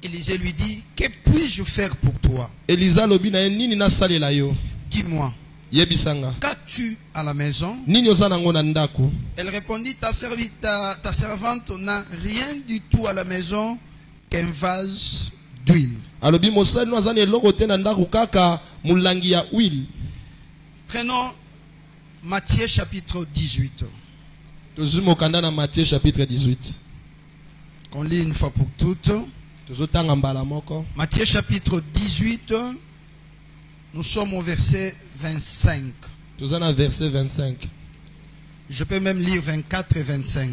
Élisée lui dit, que puis-je faire pour toi? Dis-moi, qu'as-tu à la maison? Elle répondit, ta servante n'a rien du tout à la maison qu'un vase d'huile. Prenons Matthieu chapitre 18. Matthieu chapitre 18. Qu'on lit une fois pour toutes. Matthieu chapitre 18, nous sommes au verset 25. Verset 25. Je peux même lire 24 et 25.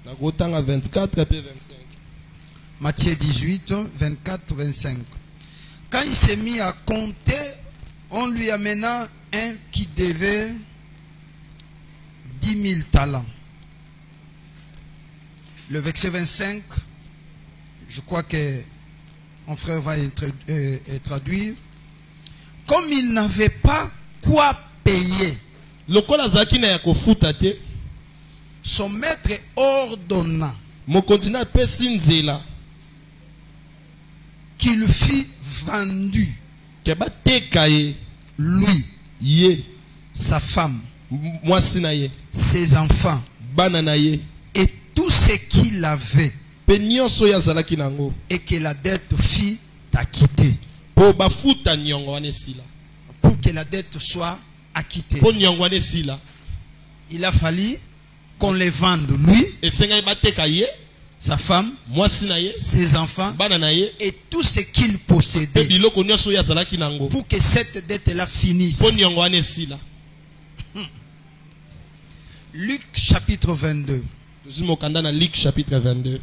24 et 25. Matthieu 18, 24, 25. Quand il s'est mis à compter, on lui amena un qui devait 10 000 talents. Le verset 25, je crois que mon frère va traduire. Comme il n'avait pas quoi payer, son maître ordonna qu'il fût vendu, lui, sa femme, ses enfants, et tout ce qu'il avait, et que la dette fût acquittée. Pour que la dette soit acquittée, il a fallu qu'on les vende, lui, sa femme, ses enfants, et tout ce qu'il possédait, pour que cette dette-là finisse. Luc chapitre 22. Luc chapitre 22.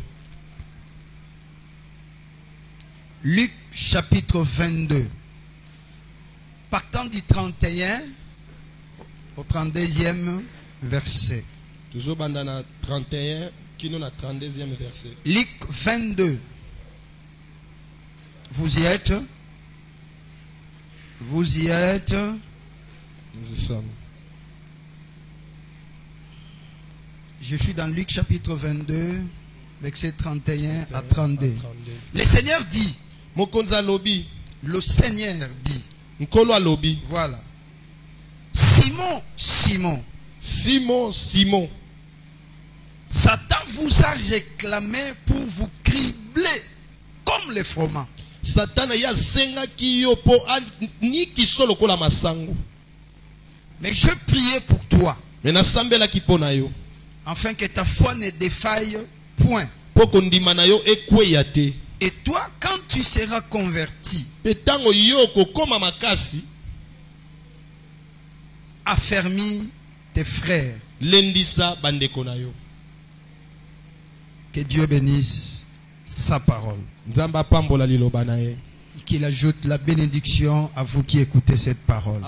Luc chapitre 22. Partant du 31 au 32e verset. Toujours bandana 31 qui nous a 32e verset. Luc 22. Vous y êtes? Vous y êtes? Nous y sommes. Je suis dans Luc chapitre 22, verset 31 à 32. Le Seigneur dit. Le Seigneur dit. Voilà. Simon, Simon. Simon, Simon. Satan vous a réclamé pour vous cribler comme les froment. Satan ya senga kiyo po ni kisolo kola masango. Mais je priais pour toi. Mais na sambela kipona yo. Afin que ta foi ne défaille point. Poko ndima na yo ekweyate. Et toi, quand tu seras converti, petango yoko koma makasi, affermis tes frères. Lendisa bandeko na yo. Que Dieu bénisse sa parole. Nzamba pambola liloba na ye. Qu'il ajoute la bénédiction à vous qui écoutez cette parole.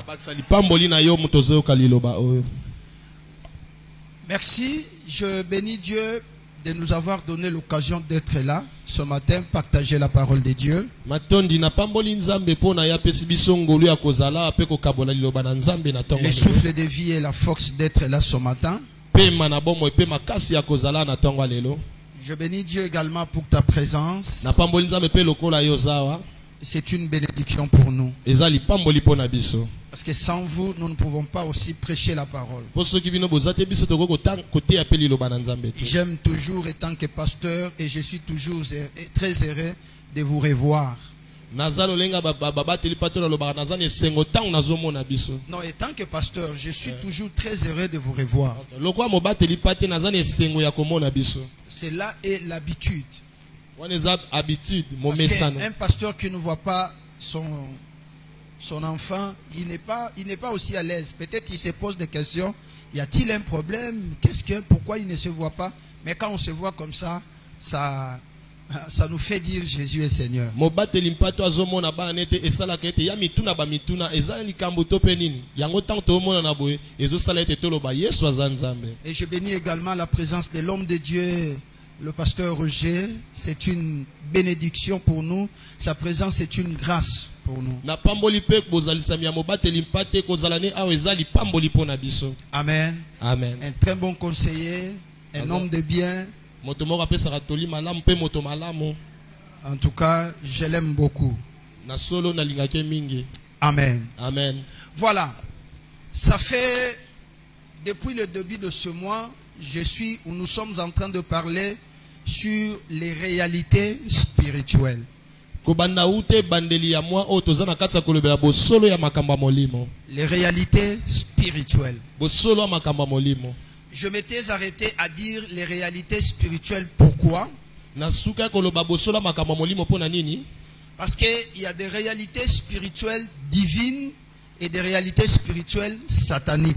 Merci, je bénis Dieu de nous avoir donné l'occasion d'être là ce matin, partager la parole de Dieu. Le souffle de vie et la force d'être là ce matin. Je bénis Dieu également pour ta présence. C'est une bénédiction pour nous. Parce que sans vous, nous ne pouvons pas aussi prêcher la parole. J'aime toujours étant que pasteur et je suis toujours très heureux de vous revoir. Non, étant que pasteur, je suis toujours très heureux de vous revoir. Cela est l'habitude. Parce qu'un pasteur qui ne voit pas son enfant, il n'est pas aussi à l'aise. Peut-être qu'il se pose des questions. Y a-t-il un problème? Pourquoi il ne se voit pas? Mais quand on se voit comme ça, ça nous fait dire Jésus est Seigneur. Et je bénis également la présence de l'homme de Dieu, le pasteur Roger. C'est une bénédiction pour nous. Sa présence est une grâce pour nous. Amen. Amen. Un très bon conseiller, un homme de bien. En tout cas, je l'aime beaucoup. Amen. Amen. Voilà. Ça fait depuis le début de ce mois, nous sommes en train de parler sur les réalités spirituelles. Les réalités spirituelles. Je m'étais arrêté à dire les réalités spirituelles. Pourquoi? Parce qu'il y a des réalités spirituelles divines et des réalités spirituelles sataniques.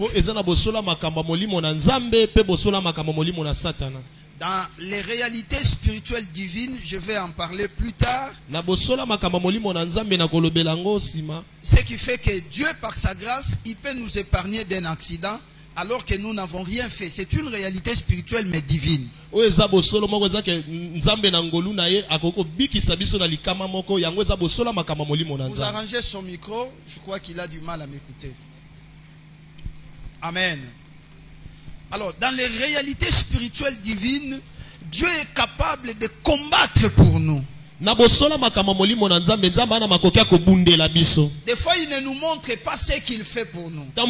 Dans les réalités spirituelles divines, je vais en parler plus tard. Ce qui fait que Dieu, par sa grâce, il peut nous épargner d'un accident alors que nous n'avons rien fait. C'est une réalité spirituelle mais divine. Vous arrangez son micro, je crois qu'il a du mal à m'écouter. Amen. Alors, dans les réalités spirituelles divines, Dieu est capable de combattre pour nous. Des fois, il ne nous montre pas ce qu'il fait pour nous. Je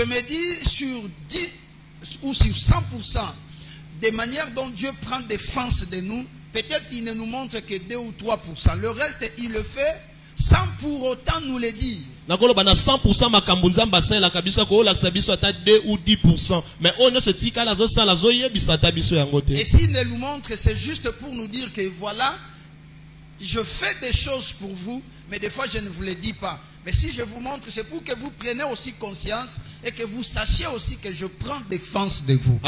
me dis sur 10 ou sur 100% des manières dont Dieu prend défense de nous, peut-être il ne nous montre que 2 ou 3%. Le reste, il le fait sans pour autant nous le dire. Et s'il ne nous montre, c'est juste pour nous dire que voilà, je fais des choses pour vous, mais des fois je ne vous le dis pas. Mais si je vous montre, c'est pour que vous preniez aussi conscience et que vous sachiez aussi que je prends défense de vous.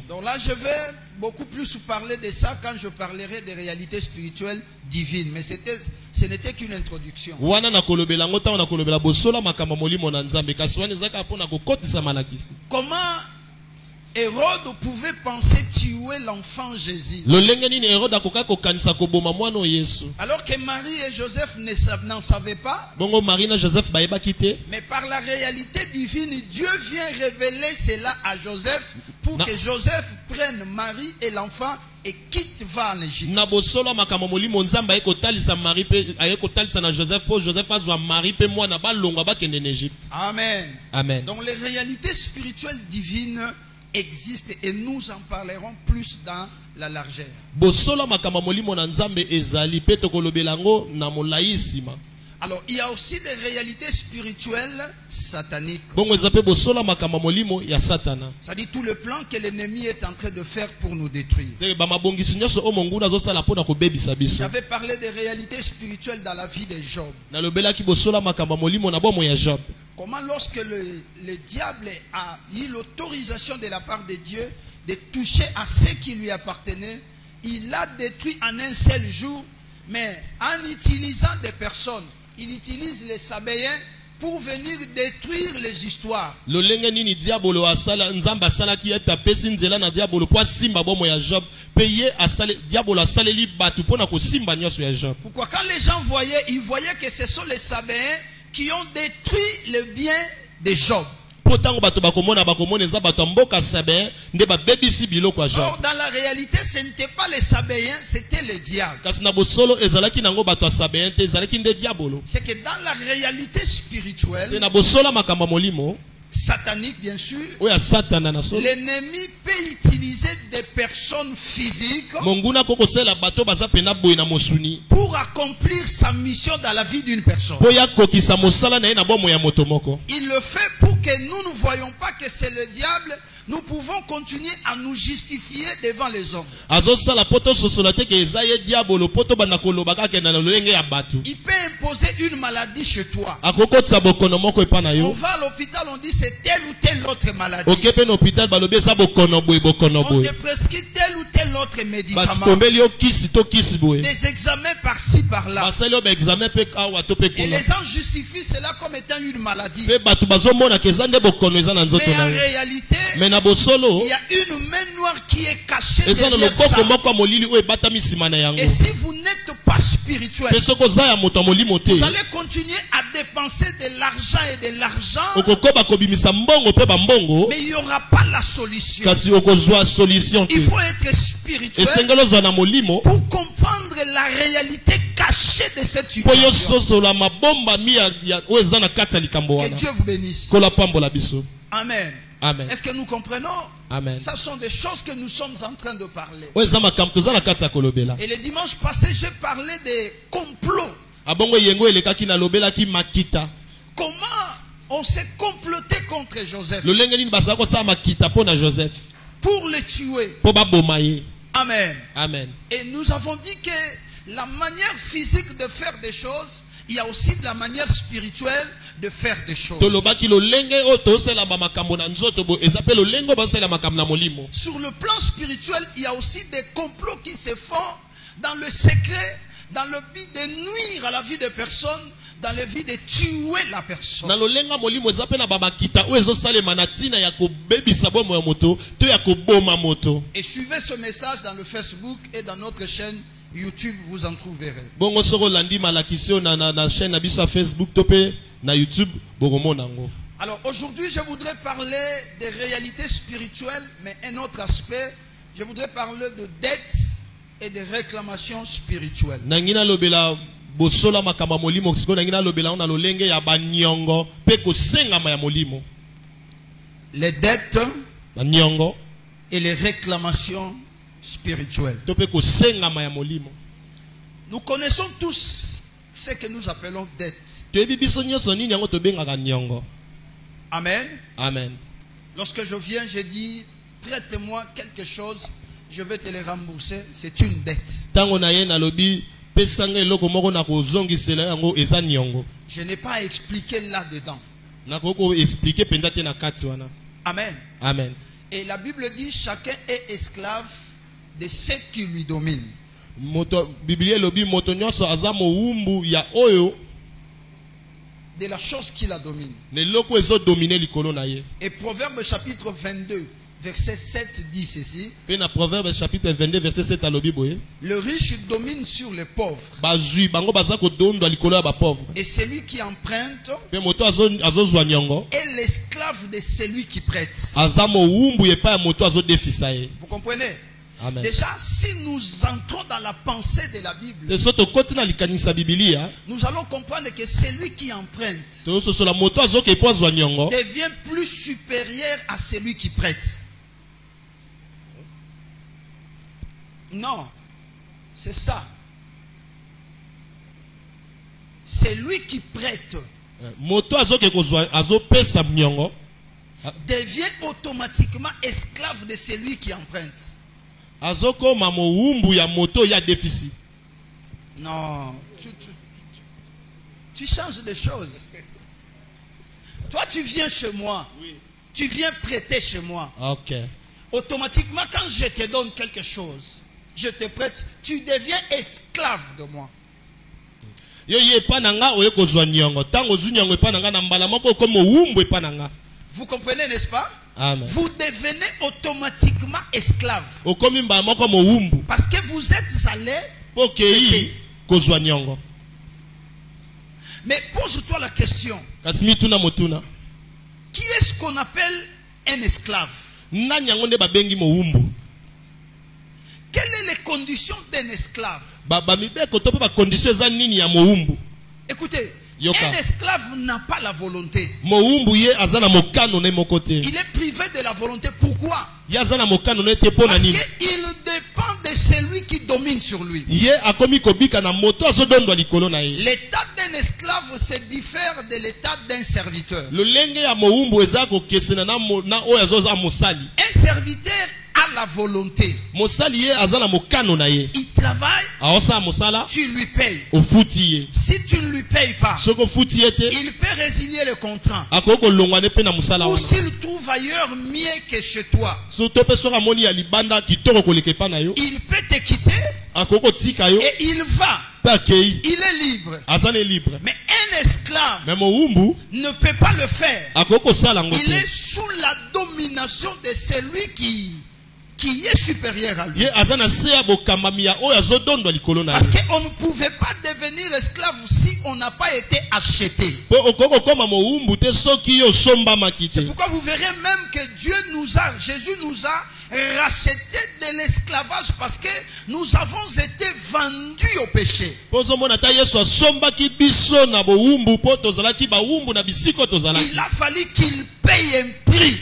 Donc là, je vais beaucoup plus parler de ça quand je parlerai des réalités spirituelles divines. Mais ce n'était qu'une introduction. Comment Hérode pouvait penser tuer l'enfant Jésus? Alors que Marie et Joseph n'en savaient pas. Mais par la réalité divine, Dieu vient révéler cela à Joseph pour que Joseph prenne Marie et l'enfant et quitte va en Égypte. Amen. Amen. Donc les réalités spirituelles divines existent et nous en parlerons plus dans la largeur. Alors, il y a aussi des réalités spirituelles sataniques. C'est-à-dire tout le plan que l'ennemi est en train de faire pour nous détruire. J'avais parlé des réalités spirituelles dans la vie de Job. Comment lorsque le diable a eu l'autorisation de la part de Dieu de toucher à ce qui lui appartenait, il l'a détruit en un seul jour, mais en utilisant des personnes. Il utilise les Sabéens pour venir détruire les histoires. Pourquoi quand les gens voyaient, ils voyaient que ce sont les Sabéens qui ont détruit le bien de Job. Or, dans la réalité, ce n'était pas les Sabéens, c'était le diable. C'est que dans la réalité spirituelle, satanique bien sûr, l'ennemi peut utiliser des personnes physiques pour accomplir sa mission dans la vie d'une personne. Il le fait pour que nous ne voyons pas que c'est le diable. Nous pouvons continuer à nous justifier devant les hommes. Il peut imposer une maladie chez toi. On va à l'hôpital, on dit c'est telle ou telle autre maladie. On te prescrit tel ou tel autre médicament. Des examens par-ci par-là. Et les gens justifient cela comme étant une maladie. Mais en réalité, il y a une main noire qui est cachée derrière ça. Et si vous n'êtes pas spirituel, vous allez continuer à dépenser de l'argent et de l'argent, mais il n'y aura pas la solution. Il faut être spirituel pour comprendre la réalité cachée de cette situation. Que Dieu vous bénisse. Amen. Amen. Est-ce que nous comprenons? Amen. Ce sont des choses que nous sommes en train de parler. Et le dimanche passé, j'ai parlé des complots. Comment on s'est comploté contre Joseph pour le tuer. Amen. Amen. Et nous avons dit que la manière physique de faire des choses, il y a aussi de la manière spirituelle de faire des choses. Sur le plan spirituel, il y a aussi des complots qui se font dans le secret, dans le but de nuire à la vie de personnes, dans le but de tuer la personne. Et suivez ce message dans le Facebook et dans notre chaîne YouTube, vous en trouverez. Alors aujourd'hui, je voudrais parler des réalités spirituelles, mais un autre aspect, je voudrais parler de dettes et de réclamations spirituelles. Les dettes et les réclamations spirituelles. Nous connaissons tous ce que nous appelons dette. Amen. Amen. Lorsque je viens, je dis, prête-moi quelque chose, je vais te le rembourser. C'est une dette. Je n'ai pas expliqué là-dedans. Amen. Amen. Et la Bible dit, chacun est esclave de ce qui lui domine. De la chose qui la domine. Et Proverbe chapitre 22 verset 7 dit ceci. Proverbe chapitre 22 verset 7 le riche domine sur les pauvres. Et celui qui emprunte est l'esclave de celui qui prête. Vous comprenez? Amen. Déjà, si nous entrons dans la pensée de la Bible, nous allons comprendre que celui qui emprunte devient plus supérieur à celui qui prête. Non, c'est ça. Celui qui prête devient automatiquement esclave de celui qui emprunte. Non, tu changes de choses. Toi, tu viens chez moi. Oui. Tu viens prêter chez moi. Ok. Automatiquement, quand je te donne quelque chose, je te prête, tu deviens esclave de moi. Vous comprenez, n'est-ce pas? Amen. Vous devenez automatiquement esclave. Parce que vous êtes allé prêter. Mais pose-toi la question. Qui est-ce qu'on appelle un esclave? Quelles sont les conditions d'un esclave? Écoutez, un esclave n'a pas la volonté. Il est privé de la volonté. Pourquoi? Parce qu'il dépend de celui qui domine sur lui. L'état d'un esclave se diffère de l'état d'un serviteur. Un serviteur a la volonté. Il travaille, tu lui payes. Si tu ne lui payes pas, il peut résilier le contrat. Ou s'il trouve ailleurs mieux que chez toi, il peut te quitter et il va. Il est libre. Mais un esclave ne peut pas le faire. Il est sous la domination de celui qui est supérieur à lui. Parce qu'on ne pouvait pas devenir esclave si on n'a pas été acheté. C'est pourquoi vous verrez même que Jésus nous a racheté de l'esclavage parce que nous avons été vendus au péché. Il a fallu qu'il paye un prix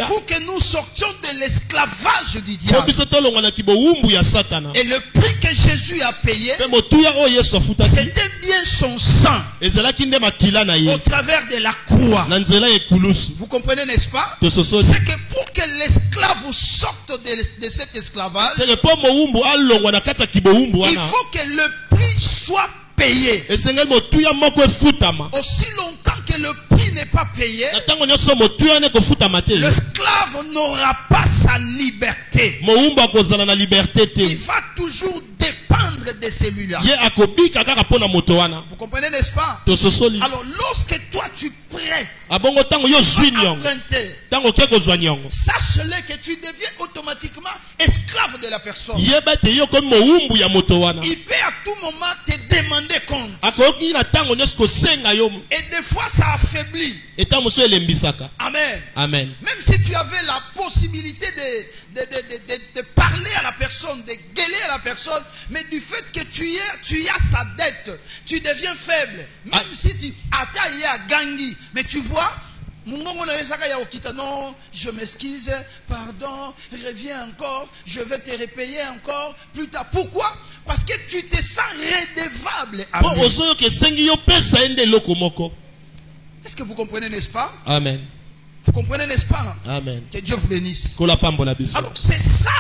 pour que nous sortions de l'esclavage du diable. Et le prix que Jésus a payé, c'était bien son sang au travers de la croix. Vous comprenez, n'est-ce pas? C'est que pour que l'esclave sorte de cet esclavage, il faut que le prix soit payé. Aussi longtemps que le prix n'est pas payé, l'esclave n'aura pas sa liberté. Il va toujours dépendre de celui-là. Vous comprenez, n'est-ce pas? Alors lorsque toi tu prêtes à emprunter, sache-le que tu deviens automatiquement esclave de la personne. Il peut à tout moment te demander compte. Et des fois ça affaiblit. Amen. Amen. Même si tu avais la possibilité de parler à la personne, de gueuler à la personne, mais du fait que tu as sa dette, tu deviens faible. Même si tu as gagné, mais tu vois, non, je m'excuse, pardon, reviens encore, je vais te repayer encore plus tard. Pourquoi? Parce que tu te sens redevable à lui. Est-ce que vous comprenez, n'est-ce pas? Amen. Vous comprenez, n'est-ce pas? Là? Amen. Que Dieu vous bénisse. Alors, c'est ça.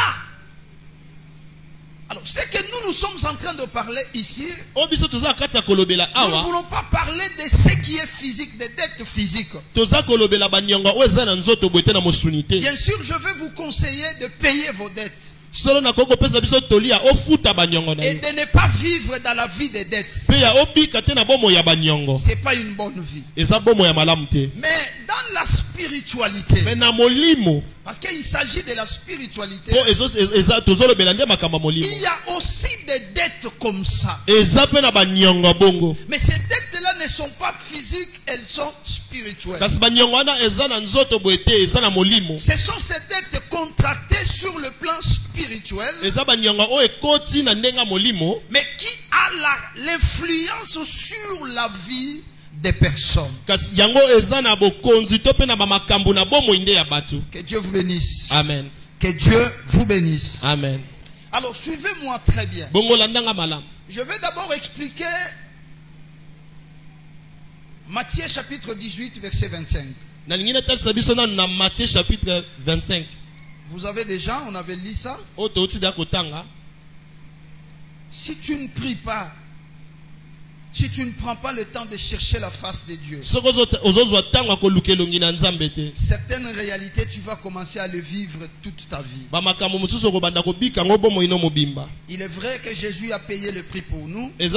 Alors, c'est que nous sommes en train de parler ici. Nous ne voulons pas parler de ce qui est physique, des dettes physiques. Bien sûr, je vais vous conseiller de payer vos dettes. Et de ne pas vivre dans la vie des dettes. C'est pas une bonne vie. Mais dans la spiritualité, parce qu'il s'agit de la spiritualité, il y a aussi des dettes comme ça. Mais ces dettes-là ne sont pas physiques, elles sont spirituelles. Ce sont ces dettes contractées sur le plan spirituel, mais qui a l'influence sur la vie des personnes. Que Dieu vous bénisse. Amen. Que Dieu vous bénisse. Amen. Alors suivez-moi très bien. Je vais d'abord expliquer Matthieu chapitre 18 verset 25. Matthieu chapitre 25. Vous avez déjà, on avait lu ça. Si tu ne pries pas, si tu ne prends pas le temps de chercher la face de Dieu, certaines réalités, tu vas commencer à les vivre toute ta vie. Il est vrai que Jésus a payé le prix pour nous, mais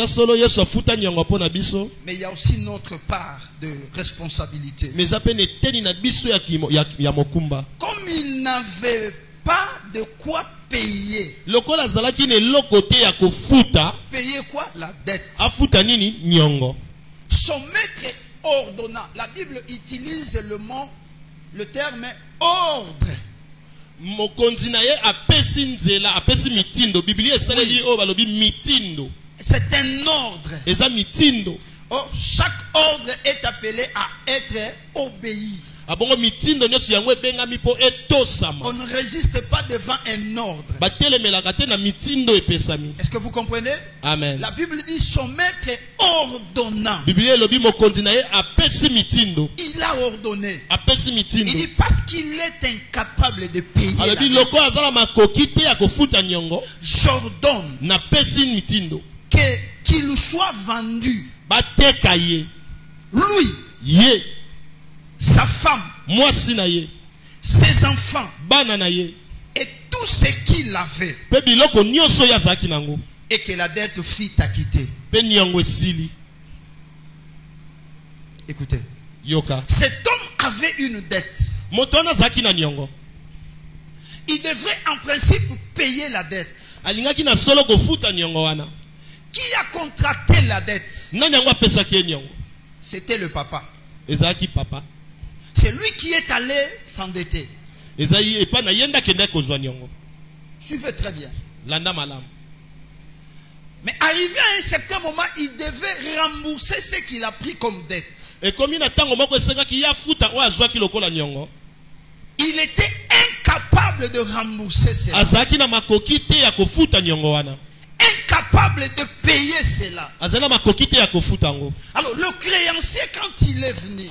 il y a aussi notre part de responsabilité. Comme il n'avait pas de quoi payer. Payer quoi? La dette. Son maître ordonna. La Bible utilise le terme ordre. C'est un ordre. Or, chaque ordre est appelé à être obéi. On ne résiste pas devant un ordre. Est-ce que vous comprenez? Amen. La Bible dit son maître ordonna. Il a ordonné. Il dit parce qu'il est incapable de payer. J'ordonne qu'il soit vendu. Lui. Sa femme, ses enfants, et tout ce qu'il avait, et que la dette fut acquittée. Écoutez, cet homme avait une dette. Il devrait en principe payer la dette. Qui a contracté la dette? C'était le papa. C'est lui qui est allé s'endetter. Suivez très bien. Mais arrivé à un certain moment, il devait rembourser ce qu'il a pris comme dette. Il était incapable de rembourser cela. Incapable de payer cela. Alors le créancier, quand il est venu,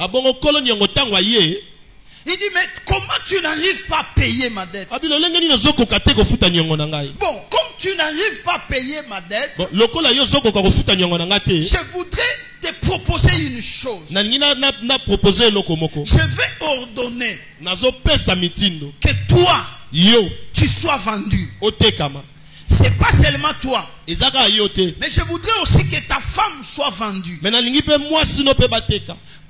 il dit, mais comment tu n'arrives pas à payer ma dette? Bon, comme tu n'arrives pas à payer ma dette, je voudrais te proposer une chose. Je vais ordonner que toi, tu sois vendu. C'est pas seulement toi, mais je voudrais aussi que ta femme soit vendue.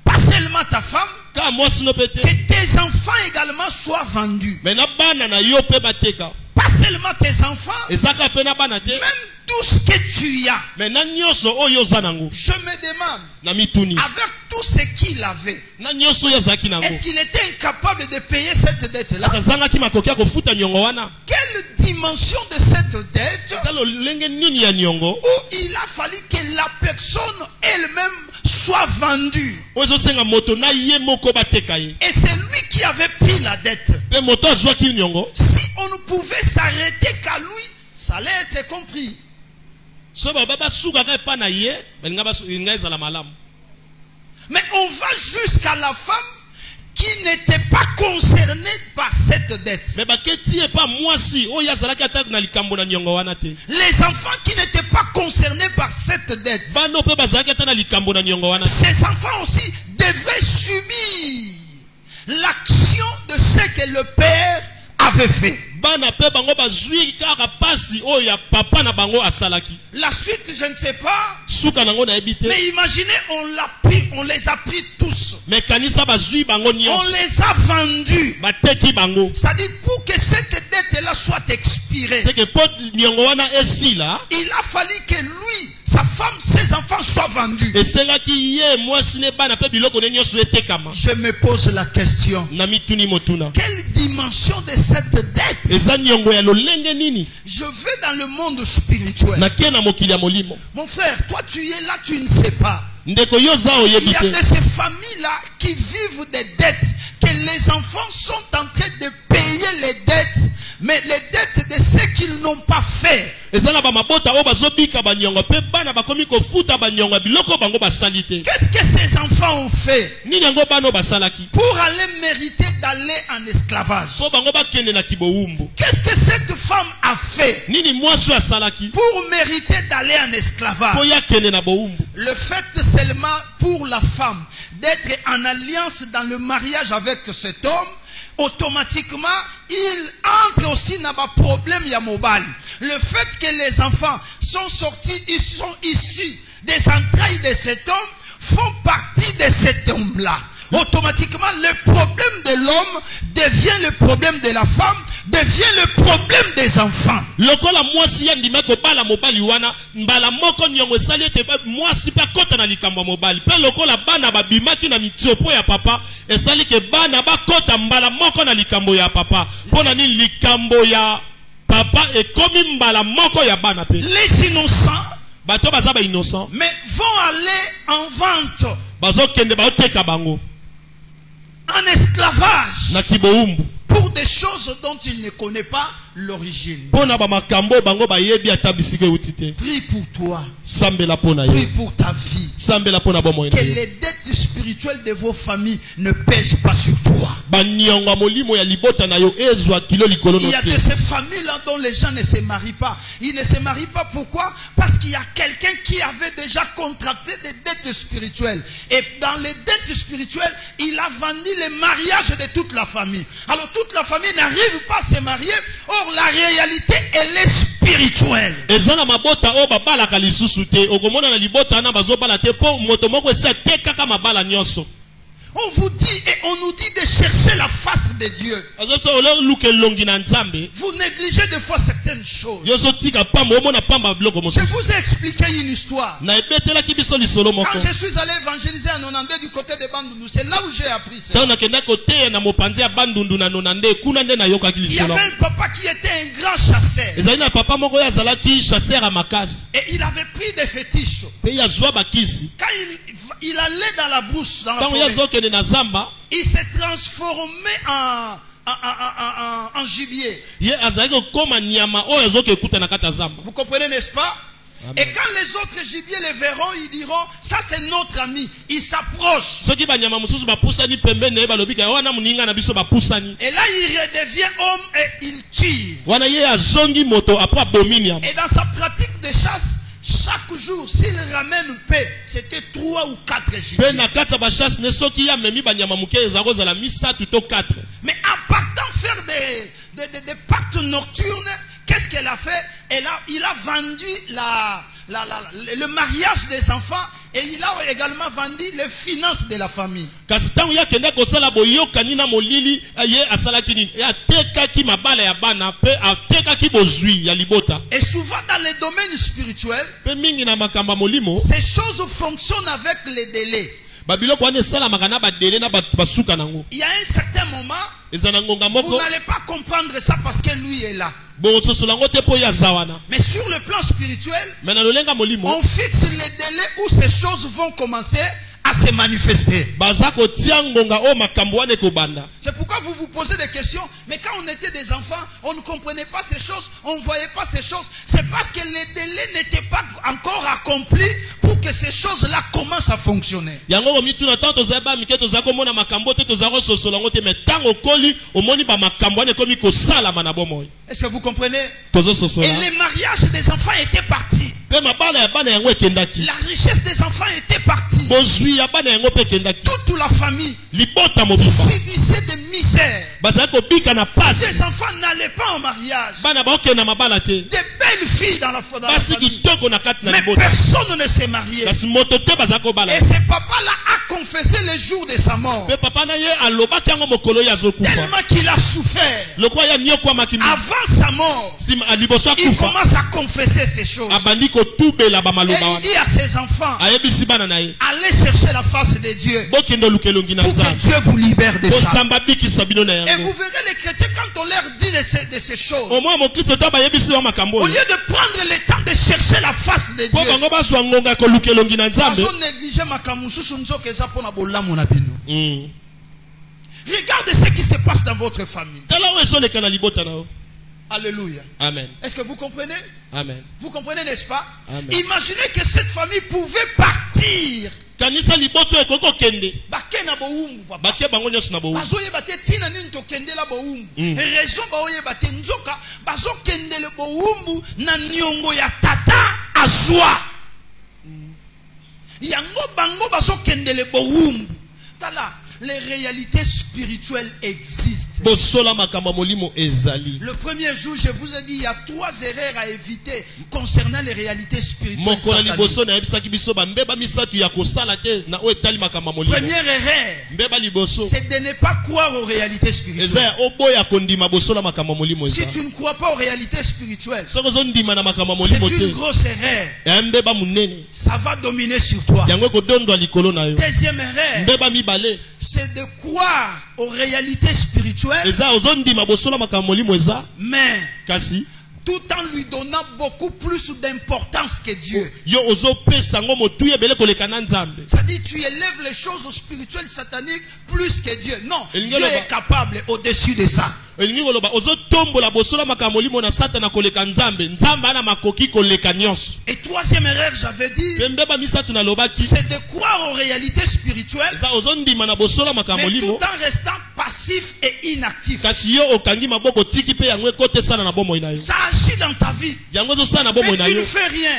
Pas seulement ta femme, que tes enfants également soient vendus. Pas seulement tes enfants, même tout ce que tu as. Je me demande, avec tout ce qu'il avait, est-ce qu'il était incapable de payer cette dette-là? Quelle dimension de cette dette où il a fallu que la personne elle-même soit vendue? Et c'est lui qui avait pris la dette. Si on ne pouvait s'arrêter qu'à lui, ça allait être compris. Mais on va jusqu'à la femme qui n'était pas concernée par cette dette. Les enfants qui n'étaient pas concernés par cette dette. Ces enfants aussi devraient subir l'action de ce que le père avait fait. La suite, je ne sais pas. Mais imaginez, on les a pris tous. On les a vendus. C'est-à-dire, pour que cette dette-là soit expirée, il a fallu que lui, sa femme, ses enfants soient vendus. Je me pose la question. Quelle dimension de cette dette? Je vais dans le monde spirituel. Mon frère, toi tu es là, tu ne sais pas. Il y a de ces familles-là qui vivent des dettes, que les enfants sont en train de payer les dettes, mais les dettes de ceux qu'ils n'ont pas fait. Qu'est-ce que ces enfants ont fait pour aller mériter d'aller en esclavage? Qu'est-ce que cette femme a fait pour mériter d'aller en esclavage? Le fait seulement pour la femme d'être en alliance dans le mariage avec cet homme, automatiquement, il entre aussi dans un problème yamobal. Le fait que les enfants sont sortis, ils sont issus des entrailles de cet homme, font partie de cet homme-là. Automatiquement, le problème de l'homme devient le problème de la femme, devient le problème des enfants. Les innocents, mais vont aller en vente, en esclavage, pour des choses dont ils ne connaissent pas l'origine. Prie pour toi. Prie pour ta vie. Que les dettes spirituelles de vos familles ne pèsent pas sur toi. Il y a de ces familles-là dont les gens ne se marient pas. Ils ne se marient pas pourquoi? Parce qu'il y a quelqu'un qui avait déjà contracté des dettes spirituelles. Et dans les dettes spirituelles, il a vendu le mariage de toute la famille. Alors toute la famille n'arrive pas à se marier. Or la réalité, elle est spirituelle. On vous dit et on nous dit de chercher la face de Dieu. Vous négligez des fois certaines choses. Je vous ai expliqué une histoire. Quand je suis allé évangéliser à Nonandé du côté de Bandundu, c'est là où j'ai appris ça. Il y avait un papa qui était un grand chasseur. Et il avait pris des fétiches. Quand il allait dans la brousse, dans la forêt, il s'est transformé en gibier. Vous comprenez, n'est-ce pas? Amen. Et quand les autres gibiers les verront, ils diront, ça c'est notre ami. Il s'approche. Et là, il redevient homme et il tire. Et dans sa pratique de chasse, chaque jour, s'il ramène paix, c'était 3 ou 4 gibiers. Mais en partant faire des pactes nocturnes, qu'est-ce qu'elle a fait? Il a vendu le mariage des enfants et il a également vendu les finances de la famille. Et souvent dans les domaines spirituels, ces choses fonctionnent avec les délais. Il y a un certain moment, vous n'allez pas comprendre ça parce que lui est là. Mais sur le plan spirituel, on fixe les délais où ces choses vont commencer à se manifester. C'est pourquoi vous vous posez des questions. Mais quand on était des enfants, on ne comprenait pas ces choses, on ne voyait pas ces choses. C'est parce que les délais n'étaient pas encore accomplis pour que ces choses-là commencent à fonctionner. Est-ce que vous comprenez? Et les mariages des enfants étaient partis. La richesse des enfants était partie. Toute la famille subissait des misères. Ces enfants n'allaient pas en mariage. Des belles filles dans la famille. Mais personne ne s'est marié. Et ce papa-là a confessé le jour de sa mort. Tellement qu'il a souffert. Avant sa mort, il commence à confesser ces choses. Et il dit à ses enfants, allez chercher la face de Dieu pour que Dieu vous libère de ça. Et vous verrez les chrétiens quand on leur dit de ces choses, au lieu de prendre le temps de chercher la face de Dieu, regardez ce qui se passe dans votre famille. Alléluia. Amen. Est-ce que vous comprenez? Amen. Vous comprenez, n'est-ce pas? Amen. Imaginez que cette famille pouvait partir. Raison baoyebate nzoka bazo kendele boumbu na nyongo ya tata azwa. Yango bango bazo kendele boumbu. Tala. Les réalités spirituelles existent. Le premier jour, je vous ai dit, il y a 3 erreurs à éviter concernant les réalités spirituelles. Première erreur, c'est de ne pas croire aux réalités spirituelles. Si tu ne crois pas aux réalités spirituelles, c'est une grosse erreur. Ça va dominer sur toi. Deuxième erreur, c'est de croire aux réalités spirituelles, mais tout en lui donnant beaucoup plus d'importance que Dieu. C'est-à-dire tu élèves les choses spirituelles sataniques plus que Dieu. Non, Dieu est capable au-dessus de ça. Et troisième erreur, j'avais dit, c'est de croire aux réalités spirituelles, mais tout en restant passif et inactif. Ça agit dans ta vie. Mais tu ne fais rien.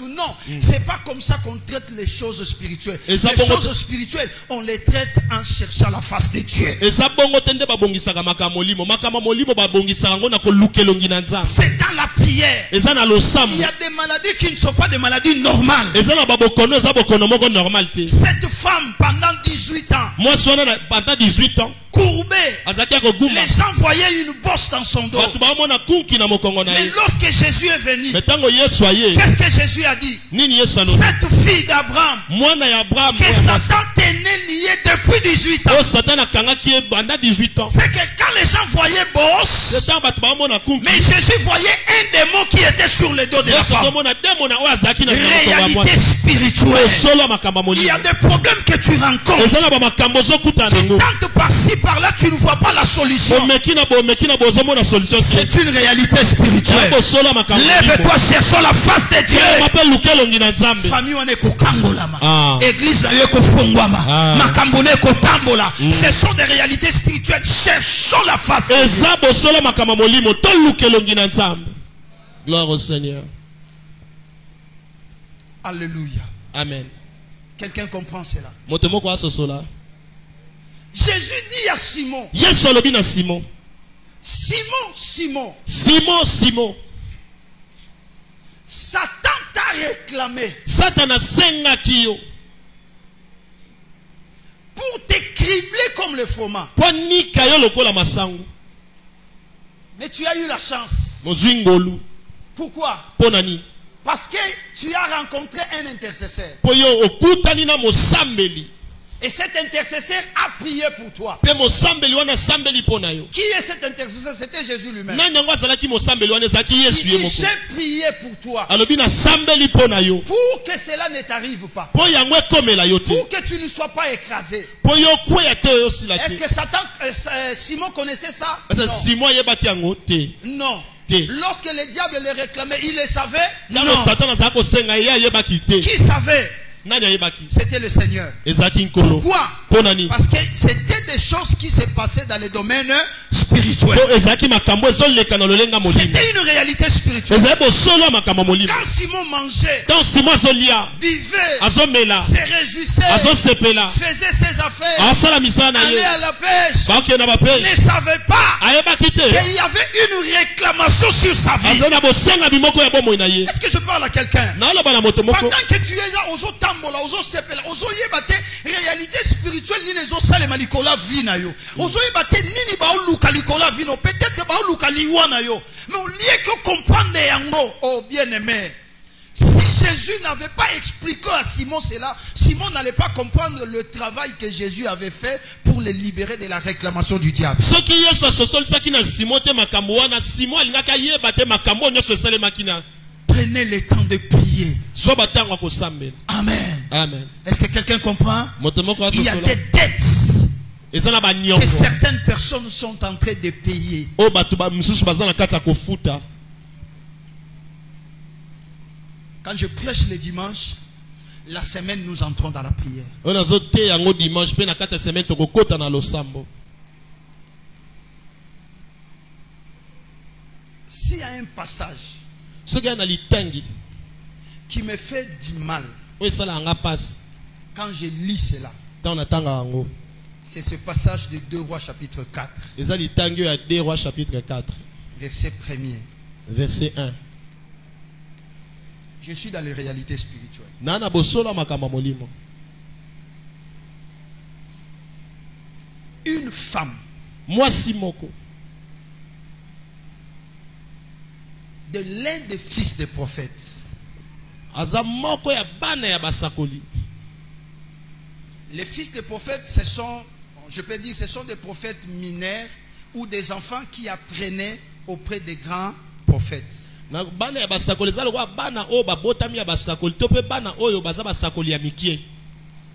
Non, c'est pas comme ça qu'on traite les choses spirituelles. Les choses spirituelles, on les traite en cherchant la face de Dieu. C'est dans la prière. Il y a des maladies qui ne sont pas des maladies normales. Cette femme, pendant 18 ans, courbée, les gens voyaient une bosse dans son dos. Mais lorsque Jésus est venu, qu'est-ce que Jésus a dit? Cette fille d'Abraham, que Satan tenait liée depuis 18 ans. C'est que quand les gens voyaient bosse, mais Jésus voyait un démon qui était sur le dos de la femme. Réalité spirituelle. Il y a des problèmes que tu rencontres. Tu tentes par-ci par-là, tu ne vois pas la solution. C'est une réalité spirituelle. Lève-toi, cherchons la face de Dieu. Famille, on est kokangolama. Église, on est kofongwama. Makambone kotambola. Ce sont des réalités spirituelles. Cherchons la face de Dieu. Gloire au Seigneur. Alléluia. Amen. Quelqu'un comprend cela? Jésus dit à Simon. Simon. Satan t'a réclamé. Pour te cribler comme le froment. Mais tu as eu la chance. Pourquoi? Parce que tu as rencontré un intercesseur. Et cet intercesseur a prié pour toi. Qui est cet intercesseur? C'était Jésus lui-même. Il dit, j'ai prié pour toi. Pour que cela ne t'arrive pas. Pour que tu ne sois pas écrasé. Est-ce que Simon connaissait ça? Non. Lorsque le diable les réclamait, il les savait? Non. Qui savait? C'était le Seigneur. Pourquoi? Parce que c'était des choses qui se passaient dans le domaine spirituel. C'était une réalité spirituelle. Quand Simon mangeait, vivait, se réjouissait, faisait ses affaires, allait à la pêche, ne savait pas qu'il y avait une réclamation sur sa vie. Est-ce que je parle à quelqu'un? Pendant que tu es là, réalité spirituelle ni les osalema likola vina yo ozoye bate nini ba oluka likola vino peut-être ba oluka liwana yo mais au lieu que comprendre yango. Oh bien-aimé, si Jésus n'avait pas expliqué à Simon cela, Simon n'allait pas comprendre le travail que Jésus avait fait pour les libérer de la réclamation du diable. Prenez le temps de prier. Amen. Amen. Est-ce que quelqu'un comprend? Il y a des dettes que certaines personnes sont en train de payer. Quand je prêche le dimanche, la semaine nous entrons dans la prière. S'il y a un passage qui me fait du mal quand je lis cela, c'est ce passage de 2 Rois chapitre 4, verset 1er. Verset 1. Je suis dans les réalités spirituelles. Une femme de l'un des fils des prophètes, les fils des prophètes, ce sont, je peux dire, ce sont des prophètes mineurs ou des enfants qui apprenaient auprès des grands prophètes.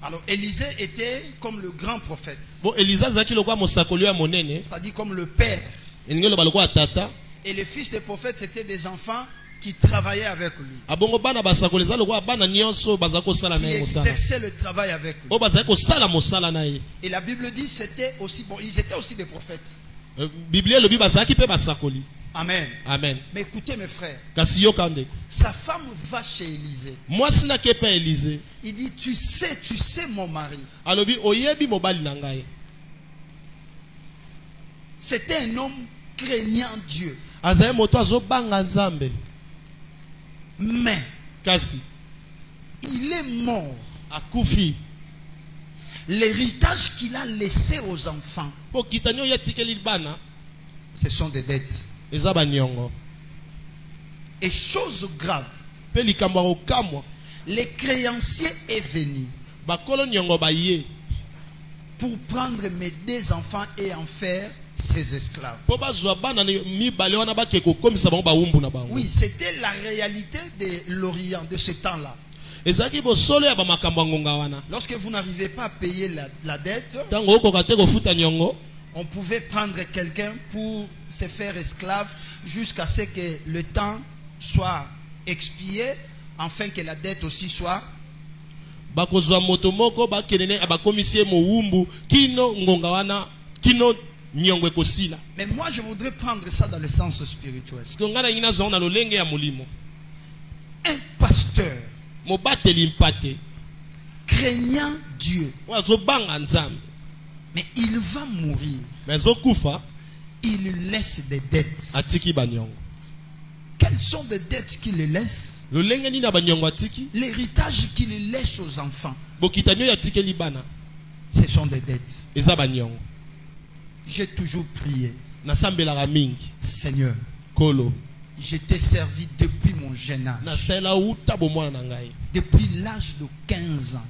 Alors Élisée était comme le grand prophète, c'est-à-dire comme le père. Et les fils des prophètes, c'était des enfants qui travaillaient avec lui, qui exerçaient le travail avec lui. Et la Bible dit c'était aussi bon, ils étaient aussi des prophètes. Amen. Amen. Mais écoutez mes frères, sa femme va chez Élisée. Il dit tu sais mon mari. C'était un homme craignant Dieu. Mais il est mort. L'héritage qu'il a laissé aux enfants, ce sont des dettes. Et chose grave, les créanciers est venu pour prendre mes 2 enfants et en faire ses esclaves. Oui, c'était la réalité de l'Orient de ce temps-là. Lorsque vous n'arrivez pas à payer la dette, on pouvait prendre quelqu'un pour se faire esclave jusqu'à ce que le temps soit expié, afin que la dette aussi soit. Mais moi je voudrais prendre ça dans le sens spirituel. Un pasteur craignant Dieu, mais il va mourir, il lui laisse des dettes. Quelles sont les dettes qu'il laisse? L'héritage qu'il laisse aux enfants, ce sont des dettes. J'ai toujours prié, Seigneur, je t'ai servi depuis mon jeune âge, depuis l'âge de 15 ans,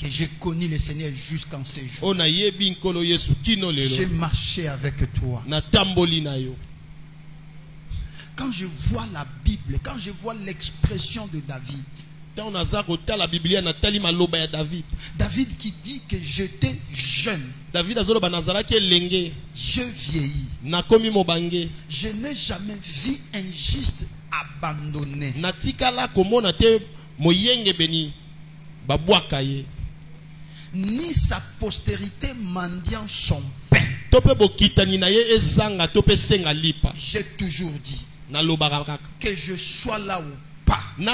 que j'ai connu le Seigneur jusqu'en ce jour. J'ai marché avec toi. Quand je vois la Bible, quand je vois l'expression de David, David qui dit que j'étais jeune, je vieillis, je n'ai jamais vu un juste abandonné, ni sa postérité mendiant son pain. J'ai toujours dit que je sois là ou pas, mes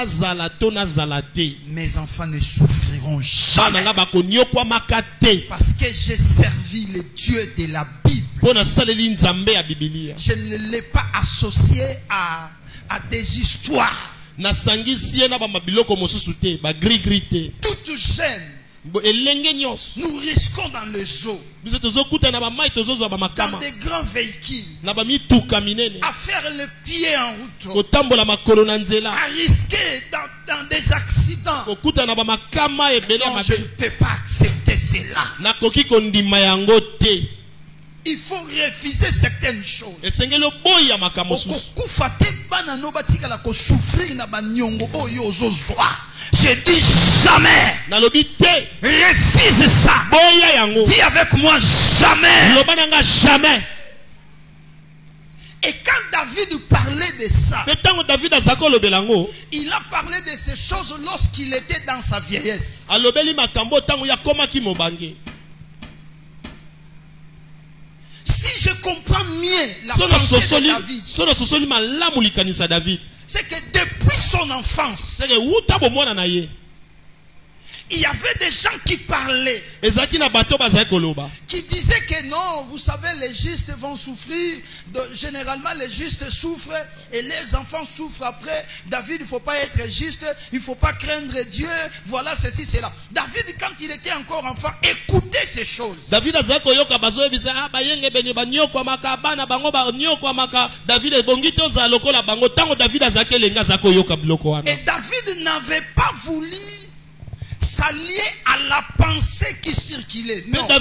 enfants ne souffriront jamais, parce que j'ai servi le Dieu de la Bible. Je ne l'ai pas associé à des histoires. Toute jeune, nous risquons dans les eaux, dans des grands véhicules, à faire le pied en route, à risquer dans des accidents. Non, je ne peux pas accepter cela. Il faut refuser certaines choses. Je dis jamais. Refuse ça. Dis avec moi jamais. Et quand David parlait de ça, il a parlé de ces choses lorsqu'il était dans sa vieillesse. Si je comprends mieux la pensée de David, c'est que depuis son enfance, il y avait des gens qui parlaient, qui disaient que non, vous savez, les justes vont souffrir. Généralement, les justes souffrent et les enfants souffrent après. David, il ne faut pas être juste, il ne faut pas craindre Dieu. Voilà ceci, cela. David, quand il était encore enfant, écoutait ces choses. Et David n'avait pas voulu s'allier à la pensée qui circulait. Non. Il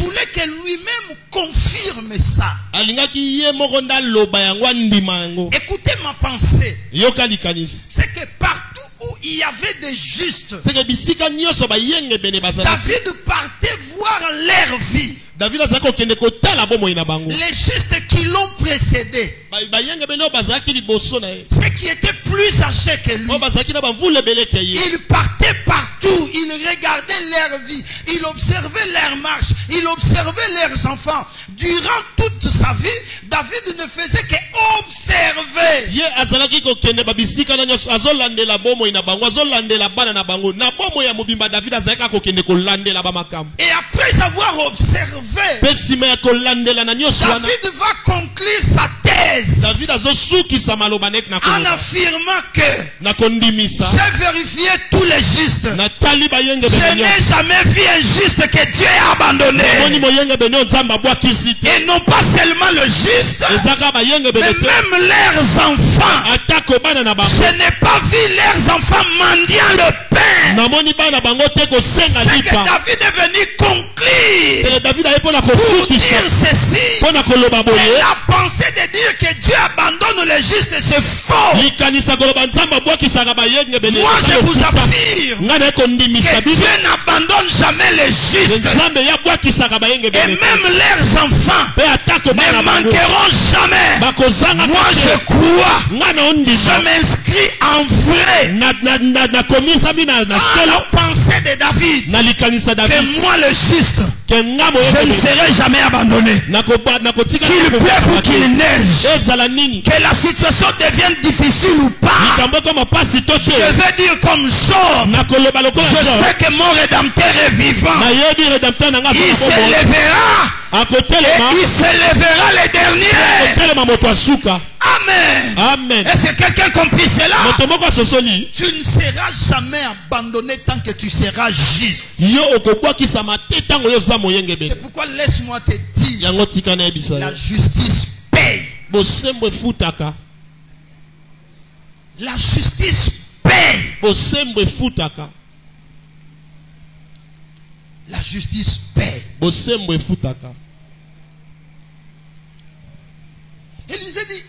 voulait que lui-même confirme ça. Écoutez ma pensée. C'est que partout où il y avait des justes, David partait voir leur vie. Les justes qui l'ont précédé, ceux qui étaient plus âgés que lui, ils partaient partout, ils regardaient leur vie, ils observaient leur marche, ils observaient leurs enfants. Durant toute sa vie, David ne faisait qu'observer. Et après avoir observé, David va conclure sa thèse en affirmant que j'ai vérifié tous les justes. Je n'ai jamais vu un juste que Dieu ait abandonné. Et non pas seulement le juste, mais même leurs enfants. Je n'ai pas vu leurs enfants mendiant le pain. C'est que David est venu conclure pour dire ceci. Et la pensée de dire que Dieu abandonne les justes, c'est faux. Moi je vous affirme que Dieu n'abandonne jamais les justes. Et même leurs enfants ne manqueront jamais. Moi je crois, je m'inscris en vrai à la pensée de David, que moi le juste, je ne serai jamais abandonné. Qu'il pleuve ou qu'il neige, que la situation devienne difficile ou pas, je vais dire comme Job, je sais que mon Rédempteur est vivant. Il se lèvera et il se lèvera les derniers. Amen. Amen. Est-ce que quelqu'un compris cela? Tu ne seras jamais abandonné tant que tu seras juste. C'est pourquoi laisse-moi te dire, la justice paye. La justice paye. La justice paye. Élisée dit,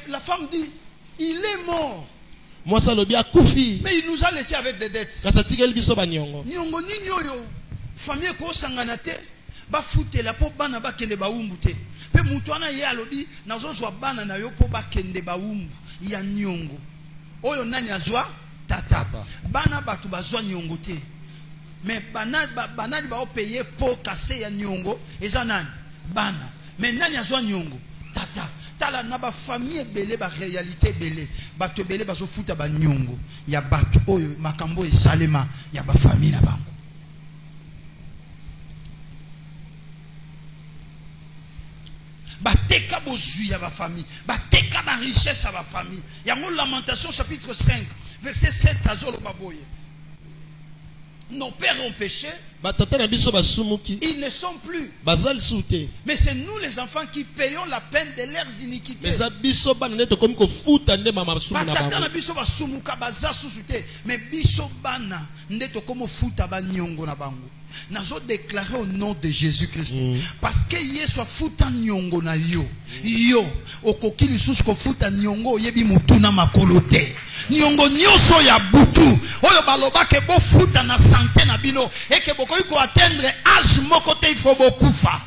la femme dit, il est mort. Mais il nous a laissé avec des dettes. Nyongo nini oyo famille ko sangana te ba futela po bana ba kende ba umbu te. Pe mutu ana ye alobi nazozwa bana na yo po ba kende ba umbu ya nyongo. Oyo nani azwa tata. Bana batu bazwa nyongo te. Mais bana ba o payer po kase ya nyongo eza nani? Bana. Mais nani azwa nyongo? Tata. Tala na ba famille belé ba réalité belé bato belé bazo futa ba nyongo ya bato oyo makambo esalema ya ba famille na bango. Bateka bozui ya ba famille, bateka ba richesse ya ba famille. Ya mo Lamentation chapitre 5 verset 7 azolo baboye. Nos pères ont péché. Ils ne sont plus. Mais c'est nous les enfants qui payons la peine de leurs iniquités. Mais biso bana ndeto komo futa ba nyongo na bango. Nazo déclaré au nom de Jésus-Christ. Parce que Yesu futa nyongo na yo. Yo okokili susu ko futa nyongo yebi mutuna makolote. Nyongo nyoso ya butu. Oyo baloba ke bo futa na santé na bino et que boko ko atteindre âge moko te il faut bokufa.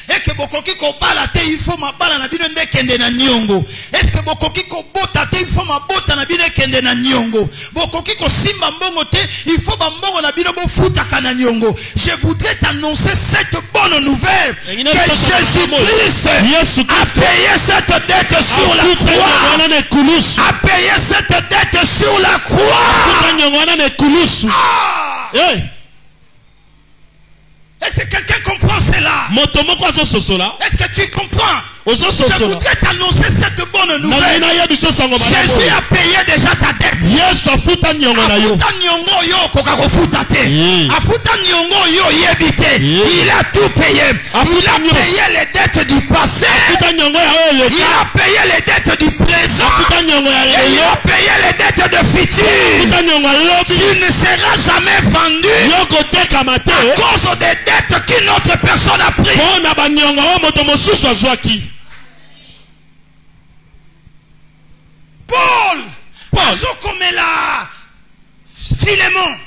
Et que bokoki ko bala te il faut mabala na bino ndekende na nyongo. Est-ce que bokoki ko bota te il faut mabota na bino kende na nyongo. Bokoki ko simba mbongo te il faut bambongo na bino bo futa kana nyongo. Je voudrais t'annoncer cette bonne nouvelle que Jésus-Christ a payé cette dette sur la croix. A payé cette dette sur la croix. Est-ce que quelqu'un comprend cela? Est-ce que tu comprends? Je voudrais t'annoncer cette bonne nouvelle. Jésus a payé déjà ta dette. Afuta nyongo yo kokako futa te. Afuta nyongo yo yebite. Il a tout payé. Il a payé les dettes du passé. Il a payé les dettes du présent. Et il a payé les dettes de futur. Tu ne seras jamais vendu à cause des dettes qu'une autre personne a pris. Paul, comme là, Philémon,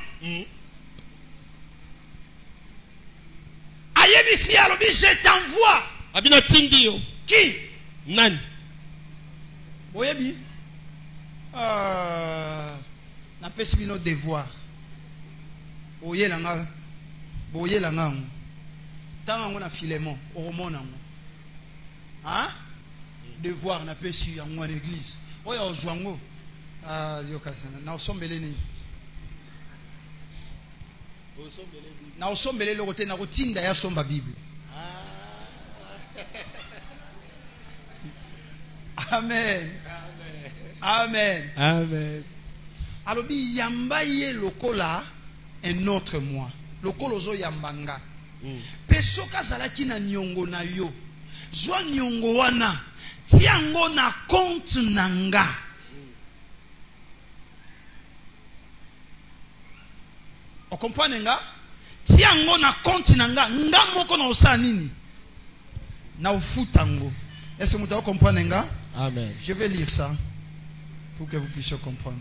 Je t'envoie. Abina tindio. Qui? Nani? Oyebi. Na pesi bino devoir. Oye langa. Boye langa. Tant on a Philémon, au monde. Hein? Devoir na pesi en l'église. Oya ozwango. Yokasana. Na osombeleni. Na osombele le côté na rotinda ya somba Bible. Amen. Amen. Amen. Alors bi yamba ye lokola un autre moi. Lokolo zo yambanga. Peso kazalaki na nyongo na yo. Zwa nyongo wana. Tiango na compte nanga. On comprend nga? Tiango na compte nanga. Nga moko na osa nini? Na ufutango. Est-ce que vous comprenez nga? Amen. Je vais lire ça pour que vous puissiez comprendre.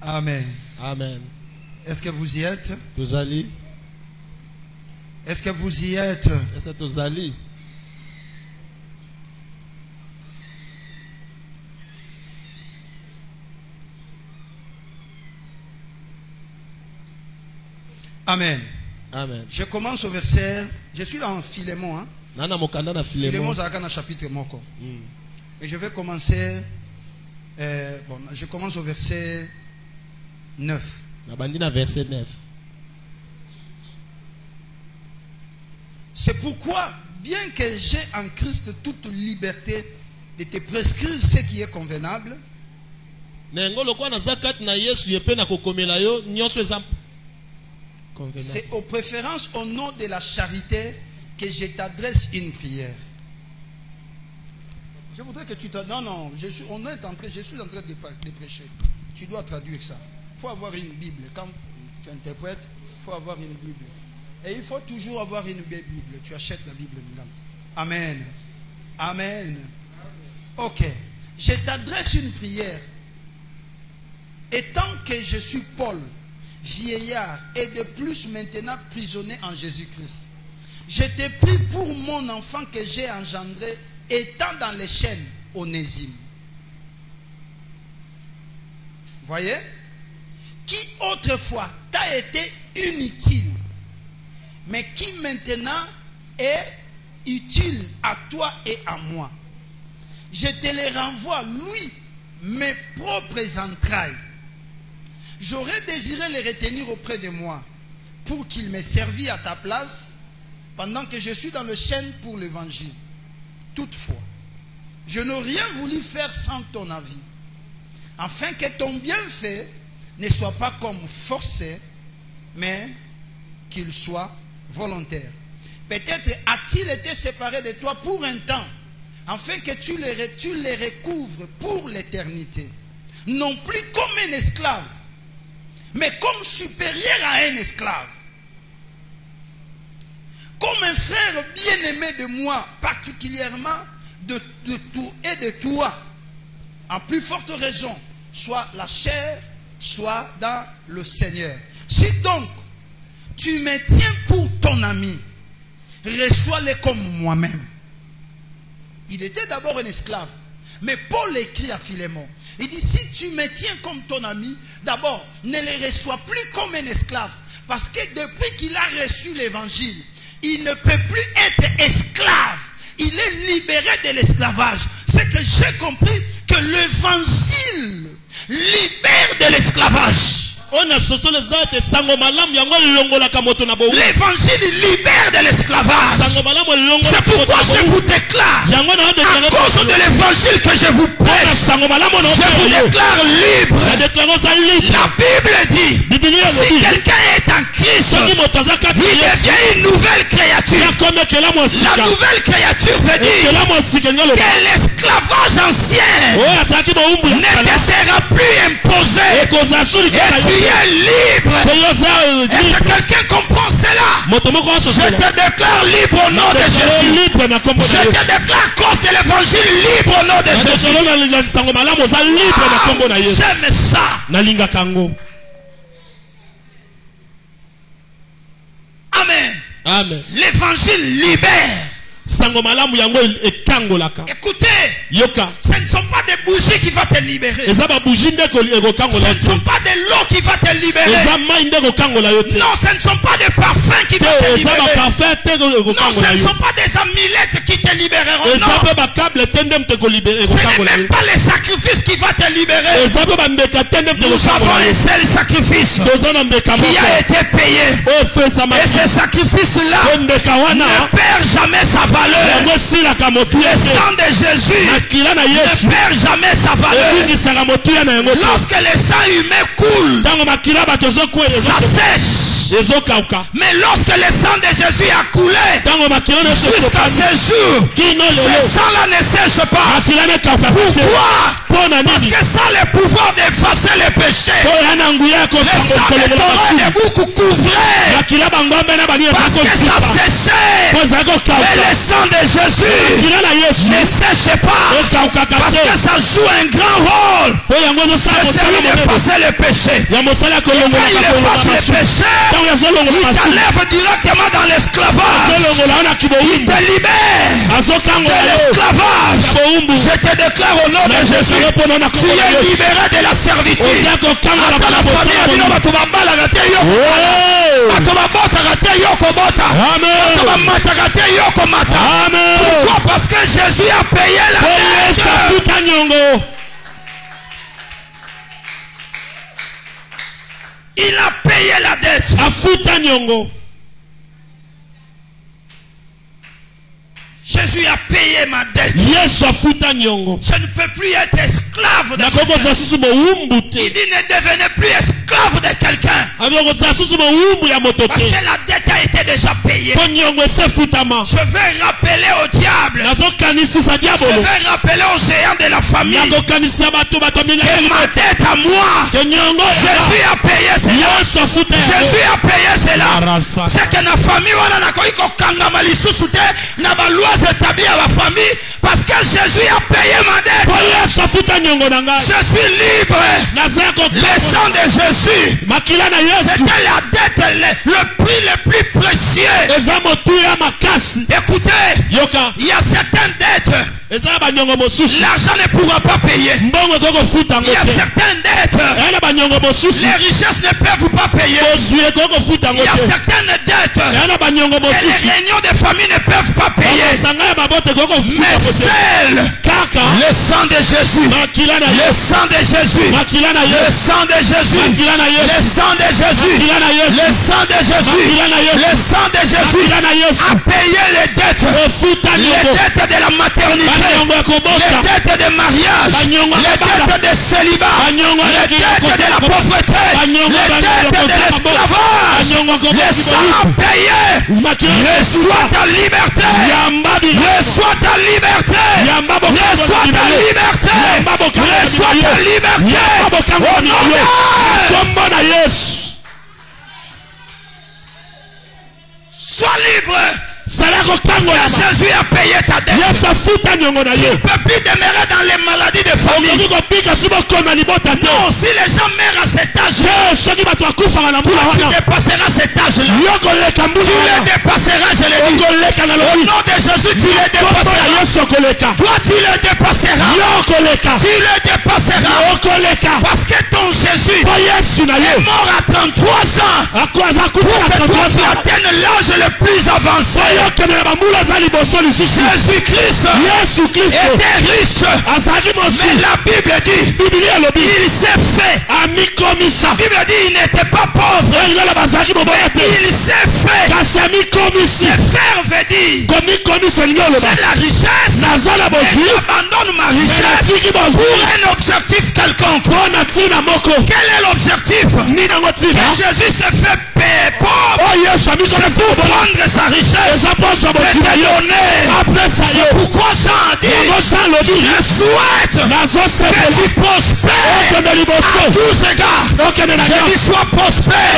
Amen. Amen. Est-ce que vous y êtes? Est-ce que vous y êtes? Est-ce que vous allez? Amen. Amen. Je commence au verset. Je suis dans Philémon. Hein? Philémon Zakana chapitre moko. Et je vais commencer. Je commence au verset 9. Verset 9. C'est pourquoi, bien que j'ai en Christ toute liberté de te prescrire ce qui est convenable, c'est aux préférences au nom de la charité que je t'adresse une prière. Je voudrais que tu te... Non, je suis en train de prêcher. Tu dois traduire ça. Il faut avoir une Bible. Quand tu interprètes, il faut avoir une Bible. Et il faut toujours avoir une Bible. Tu achètes la Bible. Amen. Amen. Ok. Je t'adresse une prière. Étant que je suis Paul, vieillard, et de plus maintenant prisonnier en Jésus-Christ, je te prie pour mon enfant que j'ai engendré, étant dans les chaînes, Onésime. Voyez? Qui autrefois t'a été inutile, mais qui maintenant est utile à toi et à moi. Je te les renvoie, lui, mes propres entrailles. J'aurais désiré les retenir auprès de moi, pour qu'il me servît à ta place, pendant que je suis dans le chêne pour l'évangile. Toutefois, je n'ai rien voulu faire sans ton avis, afin que ton bienfait ne soit pas comme forcé, mais qu'il soit volontaire. Peut-être a-t-il été séparé de toi pour un temps, afin que tu les recouvres pour l'éternité. Non plus comme un esclave, mais comme supérieur à un esclave. Comme un frère bien-aimé de moi, particulièrement de toi, en plus forte raison, soit la chair, soit dans le Seigneur. Si donc tu me tiens pour ton ami, reçois-le comme moi-même. Il était d'abord un esclave, mais Paul écrit à Philémon. Il dit, si tu me tiens comme ton ami, d'abord, ne le reçois plus comme un esclave. Parce que depuis qu'il a reçu l'évangile, il ne peut plus être esclave. Il est libéré de l'esclavage. C'est que j'ai compris que l'évangile libère de l'esclavage. L'évangile libère de l'esclavage. C'est pourquoi je vous déclare, à cause de l'évangile que je vous prêche, je vous déclare libre. La Bible dit, si quelqu'un est en Christ, il devient une nouvelle créature. La nouvelle créature veut dire que l'esclavage ancien ne te sera plus imposé. Et tu es libre. Est-ce que quelqu'un comprend cela? Je te déclare libre au nom de Jésus. Je te déclare à cause de l'évangile libre au nom de Jésus. J'aime ça. Amen. L'évangile libère. Écoutez, ce ne sont pas des bougies qui vont te libérer. Ce ne sont pas des lots qui vont te libérer. Non, ce ne sont pas des parfums qui vont te libérer. Non, ce ne sont pas des amulettes qui te libéreront. Non. Ce n'est même pas les sacrifices qui vont te libérer. Nous avons un seul sacrifice qui a été payé. Et ce sacrifice-là ne perd jamais sa valeur. Le sang de Jésus ne perd jamais sa valeur. Lorsque le sang humain coule, ça sèche. Mais lorsque le sang de Jésus a coulé jusqu'à ce jour, ce sang-là ne sèche pas. Pourquoi? Parce que sans le pouvoir d'effacer les péchés, le sang de Torah est beaucoup couvré. Parce que ça séchait. Mais le sang de Jésus ne sèche pas. Parce que ça joue un grand rôle. C'est celui d'effacer les péchés. Et quand il efface les péchés, il t'enlève directement dans l'esclavage. Il te libère de l'esclavage. Je te déclare au nom de Jésus, tu es libéré de la servitude. Pourquoi? Parce que Jésus a payé la dette. Il a payé la dette. Jésus a payé ma dette. Je ne peux plus être esclave de quelqu'un. Il dit ne devenez plus esclave de quelqu'un. Parce que la dette a été déjà payée. Je vais rappeler au diable. Je vais rappeler aux géants de la famille que ma dette à moi, Jésus a payé cela. Jésus a payé cela. C'est que la famille établi à la famille parce que Jésus a payé ma dette. Je suis libre. Le sang de Jésus, c'était la dette, le prix le plus précieux. Écoutez, il y a certaines dettes, l'argent ne pourra pas payer. Il y a certaines dettes, les richesses ne peuvent pas payer. Il y a certaines dettes, et les réunions de famille ne peuvent pas payer. Mais seul le sang de Jésus, le sang de Jésus, le sang de Jésus, le sang de Jésus, le sang de Jésus, le sang de Jésus a payé les dettes de la maternité, les dettes de mariage, les dettes de célibat, les dettes de la pauvreté, les dettes de l'esclavage. Le sang a payé. Reçois ta liberté. Reçois ta liberté. Reçois ta liberté. Reçois ta liberté. Au nom de Jésus. Sois libre. Jésus a payé ta dette. Tu ne peux plus demeurer dans les maladies de famille. Non, si les gens meurent à cet âge-là, tu dépasseras cet âge-là. Tu les dépasseras, je l'ai dit. Au nom de Jésus, tu les dépasseras. Toi, tu les dépasseras. Tu les dépasseras. Parce que ton Jésus est mort à 33 ans. Pour que toi, tu atteignes l'âge le plus avancé. Jésus-Christ était riche. Mais la Bible dit il s'est fait. La Bible dit il n'était pas pauvre. Mais il s'est fait. Se faire veut dire j'ai la richesse. Et j'abandonne ma richesse pour un objectif quelconque. Quel est l'objectif? Que Jésus se fait pauvre. C'est pour prendre sa richesse. C'est pourquoi Jean a dit je souhaite que tu prospères à tous égards. Je dis sois prospère.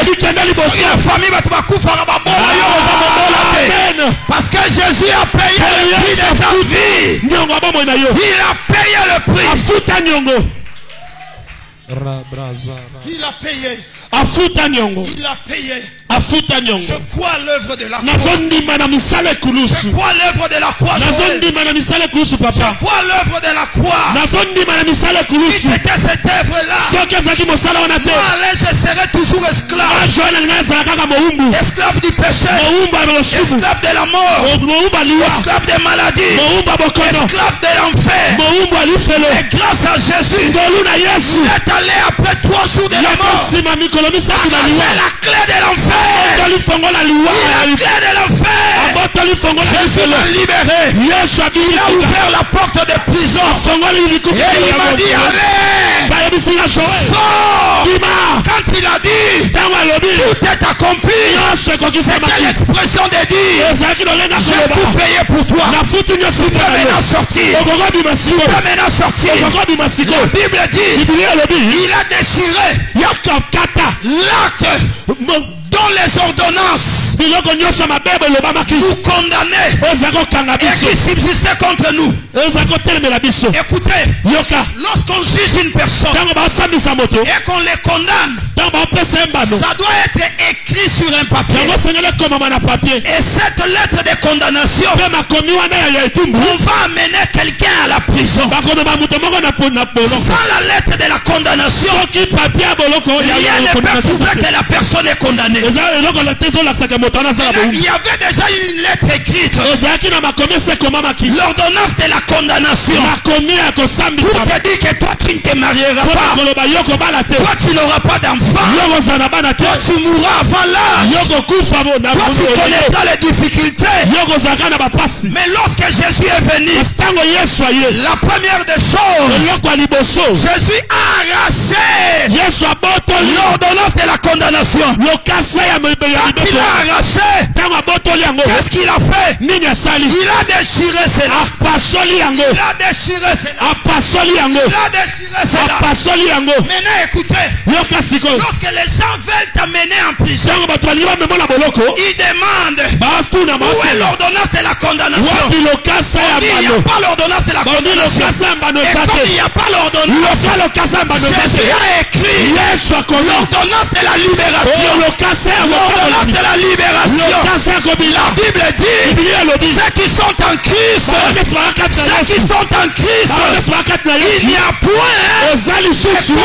La famille va te parce que Jésus a payé le prix de ta vie. Il a payé le prix. Il a payé. Il a payé. Je crois à l'œuvre de la croix. Je crois à l'œuvre de la croix. Je crois à l'œuvre de la croix. Si c'était cette œuvre-là, moi, je serais toujours esclave. Esclave du péché. Esclave de la mort. Esclave des maladies. Esclave de l'enfer. Et grâce à Jésus, il est allé après 3 jours de la mort. Il a la clé de l'enfer. Il a la clé de l'enfer. Jésus m'a libéré. Il a ouvert la porte de prison. Et il m'a dit, allez, sors. Quand il a dit, tout est accompli, c'était l'expression de dire, j'ai tout payé pour toi. Tu peux maintenant sortir. La Bible dit, il a déchiré l'acte dans les ordonnances nous condamner et qui subsistait contre nous. Écoutez, lorsqu'on juge une personne et qu'on les condamne, ça doit être écrit sur un papier. Et cette lettre de condamnation, on va amener quelqu'un à la prison. Sans la lettre de la condamnation, rien ne peut prouver que la personne est condamnée. Il y avait déjà une lettre écrite. L'ordonnance de la condamnation. Pour te dire que toi tu ne te marieras pas. Toi tu n'auras pas d'enfant. Toi tu mourras avant l'âge. Toi tu connaîtras les difficultés. Mais lorsque Jésus est venu, la première des choses, Jésus a arraché l'ordonnance de la condamnation. Quand il a arraché, qu'est-ce qu'il a fait? Il a déchiré cela. Il a déchiré cela. Maintenant écoutez, lorsque les gens veulent t'amener en prison, ils demandent où est l'ordonnance de la condamnation. Il n'y a pas l'ordonnance de la condamnation. Et comme il n'y a pas l'ordonnance, Jésus a écrit l'ordonnance de la libération. L'ordonnance de la libération. La Bible dit, ceux qui sont en Christ, il n'y a point de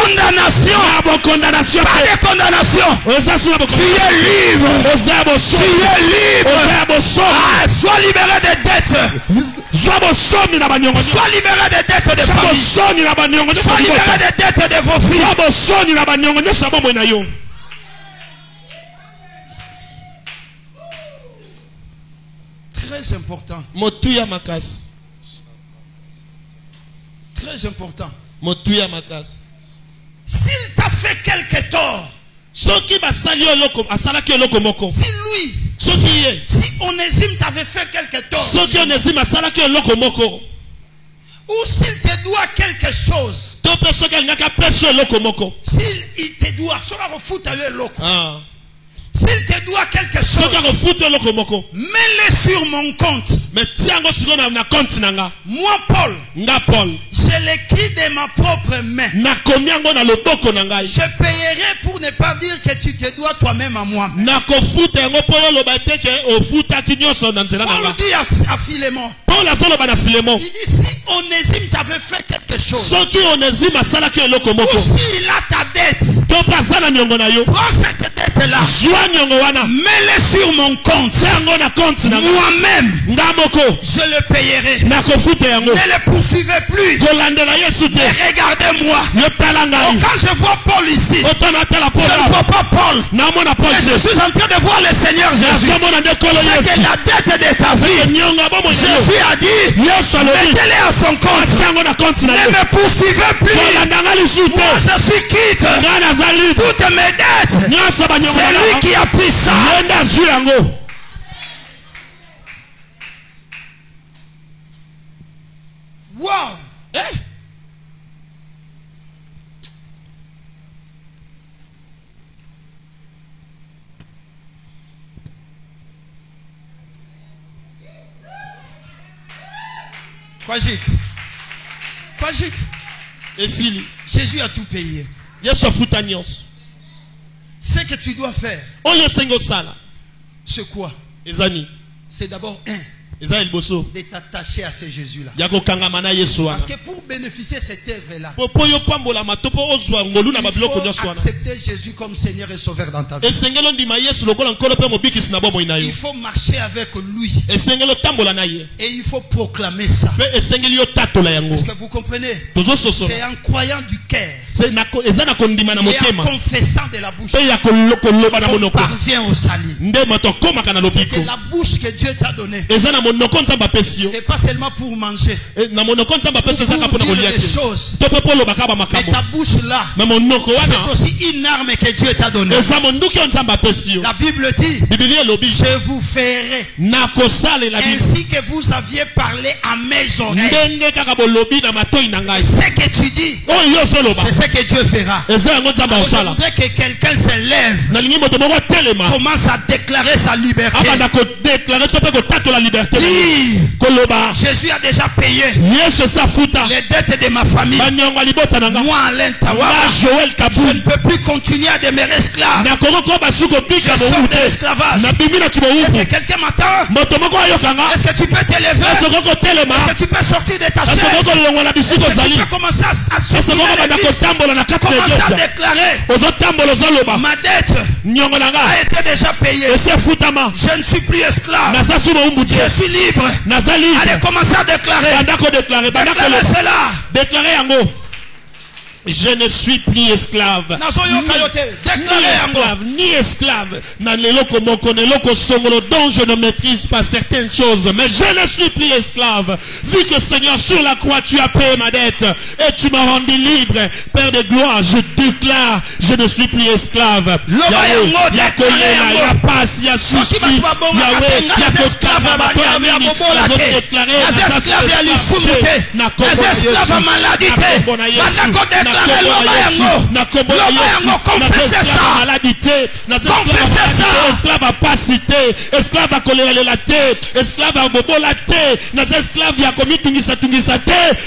condamnation. Pas de condamnation. Tu es libre. Ah, sois libéré des dettes. Sois libéré des dettes de famille. Sois libéré des dettes de vos filles. Très important. Très important. S'il t'a fait quelque tort, si lui, si Onésime t'avait fait quelque tort, ou s'il te doit quelque chose, s'il te doit, s'il te doit quelque chose, mets-le sur mon compte. Moi, Paul, je l'écris de ma propre main. Je payerai pour ne pas dire que tu te dois toi-même à moi. Paul dit à Philémon, il dit si Onésime t'avait fait quelque chose, ou s'il a ta dette, prends cette dette-là, mets-le sur mon compte. Moi-même, je le payerai. Ne le poursuivez plus. Mais regardez-moi. Quand je vois Paul ici, je ne vois pas Paul. Mais je suis en train de voir le Seigneur Jésus. C'est que la dette de ta vie, Jésus a dit, mettez-les à son compte. Ne me poursuivez plus. Moi je suis quitte. Toutes mes dettes, c'est lui qui a pris ça. Wow. Quoi, et si Jésus a tout payé. Ce que tu dois faire, c'est quoi? C'est d'abord de t'attacher à ce Jésus-là. Parce que pour bénéficier de cette œuvre-là, il faut accepter Jésus comme Seigneur et Sauveur dans ta vie. Il faut marcher avec lui. Et il faut proclamer ça. Est-ce que vous comprenez? C'est en croyant du cœur et en confessant de la bouche qu'on parvient au salut. C'est la bouche que Dieu t'a donnée. C'est pas seulement pour manger, pour dire des choses. Mais ta bouche là, c'est aussi une arme que Dieu t'a donnée. La Bible dit, je vous ferai ainsi que vous aviez parlé à mes oreilles. Ce que tu dis, c'est ce que Dieu fera. Alors, je voudrais que quelqu'un se lève, commence à déclarer sa liberté. Jésus a déjà payé les dettes de ma famille. Moi, Alain Tawara, je ne peux plus continuer à demeurer esclave. Je sors de l'esclavage. Est-ce que quelqu'un m'attend? Est-ce que tu peux t'élever? Est-ce que tu peux sortir de ta chaise? Est-ce que tu peux commencer à sortir de l'église? Commencer à déclarer, ma dette a été déjà payée. Je ne suis plus esclave. Je suis libre. Allez, commencez à déclarer. Déclarez cela. Je ne suis plus esclave. Ni esclave. Dont je ne maîtrise pas certaines choses. Mais je ne suis plus esclave. Vu que Seigneur, sur la croix, tu as payé ma dette. Et tu m'as rendu libre. Père de gloire, je déclare, je ne suis plus esclave. Confessez ça. Esclave à pas cité, esclave à coller la tête, esclave à bobo la tête, esclave à commis tungisa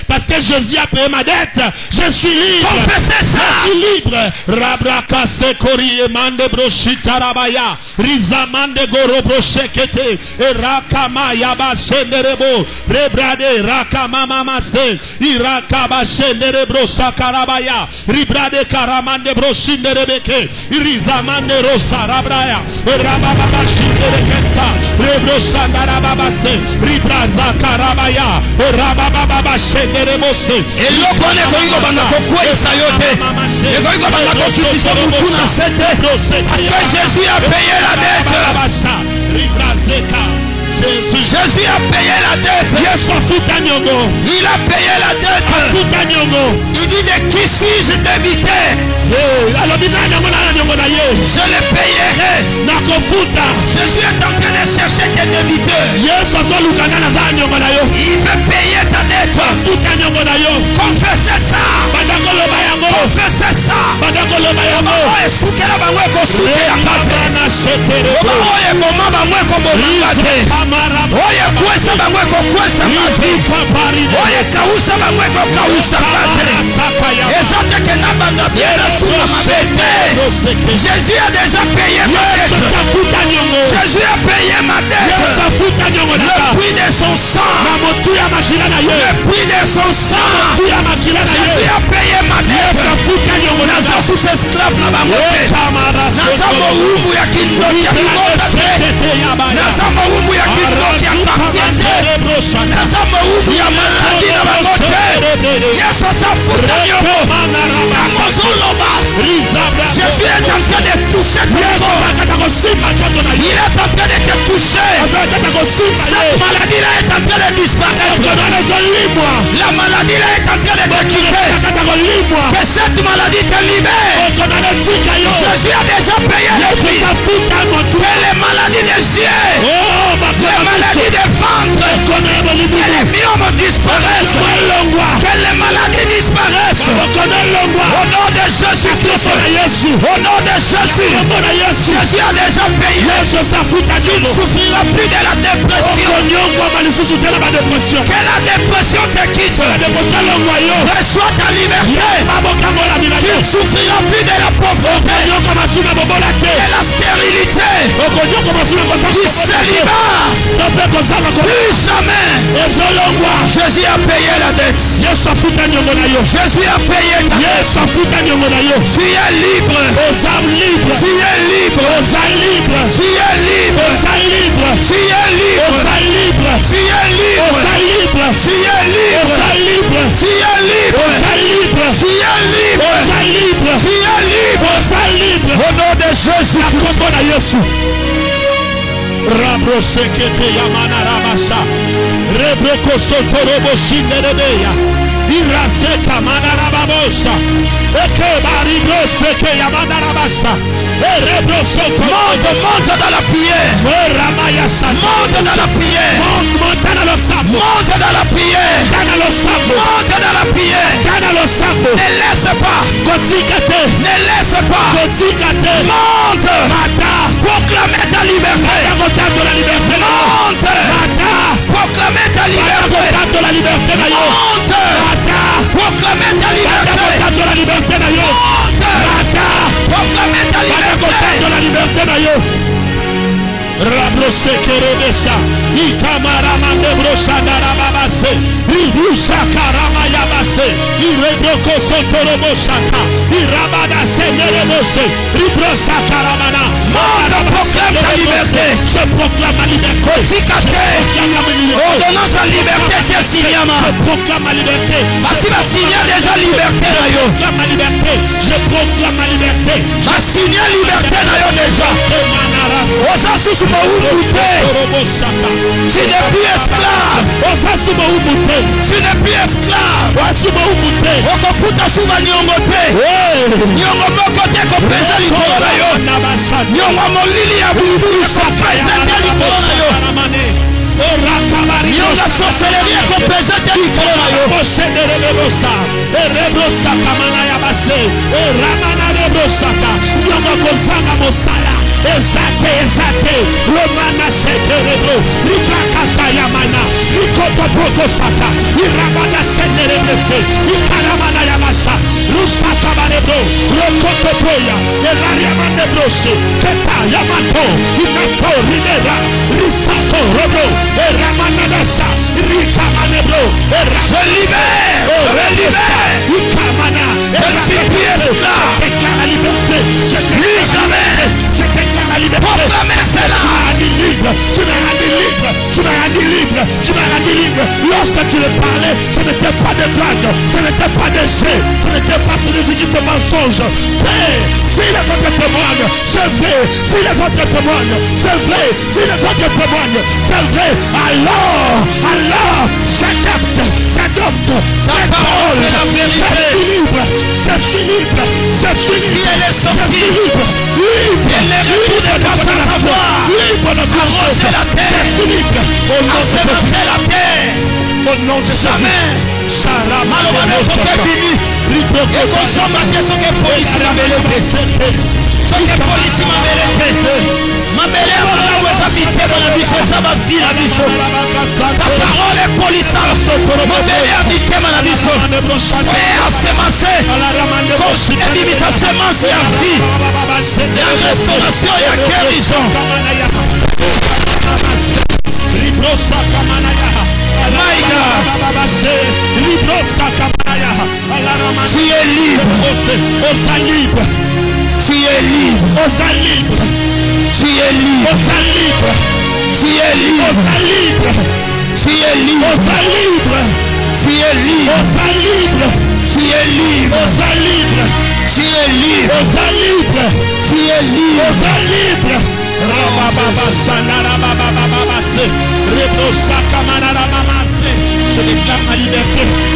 parce que Jésus a payé ma dette. Je suis libre. Confessez ça. Je suis libre. Rabraka sekori emande broshita rabaya, rizamande goro broshekete, erakama yaba shenderebo, rebrade rakama mamase, irakaba shenderebro sakarabaya. Ribrade karamande broshinde rebeke irizamande rosa rabraya rababa shinde rekesa rebrosa darababase ribraza karabaya rababa shinde rebose eloko ne koingo bana kokwesa yote ekoingo bana kokitisa mutu na sete parce que Jésus a payé la dette. Jésus a payé la dette. Il a payé la dette. Il dit de qui suis-je débité? Je le payerai. Jésus est en train de chercher tes débiteurs. Il veut payer ta dette. Confessez ça. Confessez ça. Oye kwesa bangwe ko kwesa mati. Oye kausa bangwe ko kausa mati. Ezate ke nabanga biena suma mabete. Jésus a déjà payé ma dette. Jésus a payé ma dette. Le prix de son sang. Le prix de son sang. Jésus a payé ma dette. Naza sous esclave na bangote. Naza moumou ya kindoki ya bimote. Naza moumou ya kindoki ya quartier. Naza moumou ya maladi na bangote. Yesu asafuta nyoko. Kamozoloba. Jésus est en train de toucher ton corps. Il est en train de te toucher. Cette maladie-là est en train de disparaître. La maladie-là est en train de te quitter. Que cette maladie te libère. Jésus a déjà payé le prix. Que les maladies des yeux, les maladies des ventres, que les myomes disparaissent. Que les maladies disparaissent. Au nom de Jésus-Christ. Au nom de Jésus. Jésus a déjà payé. Tu ne souffriras plus de la dépression. Que la dépression te quitte. Reçois ta liberté. Tu ne souffriras plus de la pauvreté. pauvreté, et la stérilité, du célibat. Plus jamais. Jésus a payé la dette. Jésus a payé ta dette. Tu es libre. Tu es libre. Tu es libre. Tu es libre. Tu es libre. Tu es libre. Tu es libre. Tu es libre. Tu es libre. Au nom de Jésus. Rabro sekete yamana rabasa Rebroko sotorobo shinderebeya Irase kamana rababosa Eke baribro seke yamana rabasa Rebro sotorobo Monte dans la prière. Monte dans la prière. Monte dans le sable. Monte dans la prière. Dans le sable. Monte dans la prière. Dans le sable. Ne laisse pas. Ne laisse pas. Monte. Proclamez ta liberté. Monte. Proclamez ta liberté. Monte. Proclamez ta liberté. Monte. Proclamez ta liberté. Rabrose kerebesa ikamara mandebrosa darababase ibusa karama yabase irebroko sotorobosaka irabada senerebose ibrosa karamana. Monte, proclame ta liberté. Je proclame ma liberté. Ordonnance en liberté, c'est Signama. Je proclame ma liberté. Asi va signer déjà liberté na yo. Je proclame ma liberté. Je proclame ma liberté. Va signer liberté na yo déjà. Tu n'es plus esclave. Tu n'es plus esclave. Okofuta suba nyongo te. Nyongo moko te ko pesa likolo na yo. Nyongo molili ya butu ko pesa te likolo na yo. Nyongo sorcellerie ko pesa te likolo na yo. Ezate Romana Shekerebro Ribrakata Yamana Rikoto Protosaka Irabana Shekerebrese Ikaramana Yamasha Rusaka Barebro Rokoto Proya Elariamane Broshe Keta Yamato Inato Rinera Risako Robro Eramana Dasha Rikamanebro Je libère. Ikamana Je ne suis plus esclave. La liberté. Plus jamais. La liberté. Proclamez cela. Tu m'as rendu libre. Lorsque tu le parlais, ce n'était pas de blague, ce n'était pas de jeu, ce n'était pas sur les églises de mensonges. Si les autres témoignent, c'est vrai. Si les autres témoignent, c'est vrai. Si les autres témoignent, c'est vrai. Alors, j'adopte Sa parole est la vérité. Je suis libre. Si elle est sortie, elle ne retourne pas sans savoir. Arroser la terre. Ensemencer la terre. Au nom de Jésus. Malobane soke bimi. Et consommate soke polisi mabelete. Soke polisi mabelete. Mabele wana wesa bitema na biso saba fi na biso. Ta parole est polissante. Mabele ya bitema na biso. Père semencer. Et bimisa semence ya vie. Ya restauration ya guérison. My God. Tu es libre. Tu es libre. Tu es libre. Tu es libre. Tu es libre. Tu es libre. Tu es libre. Tu es libre. Tu es libre.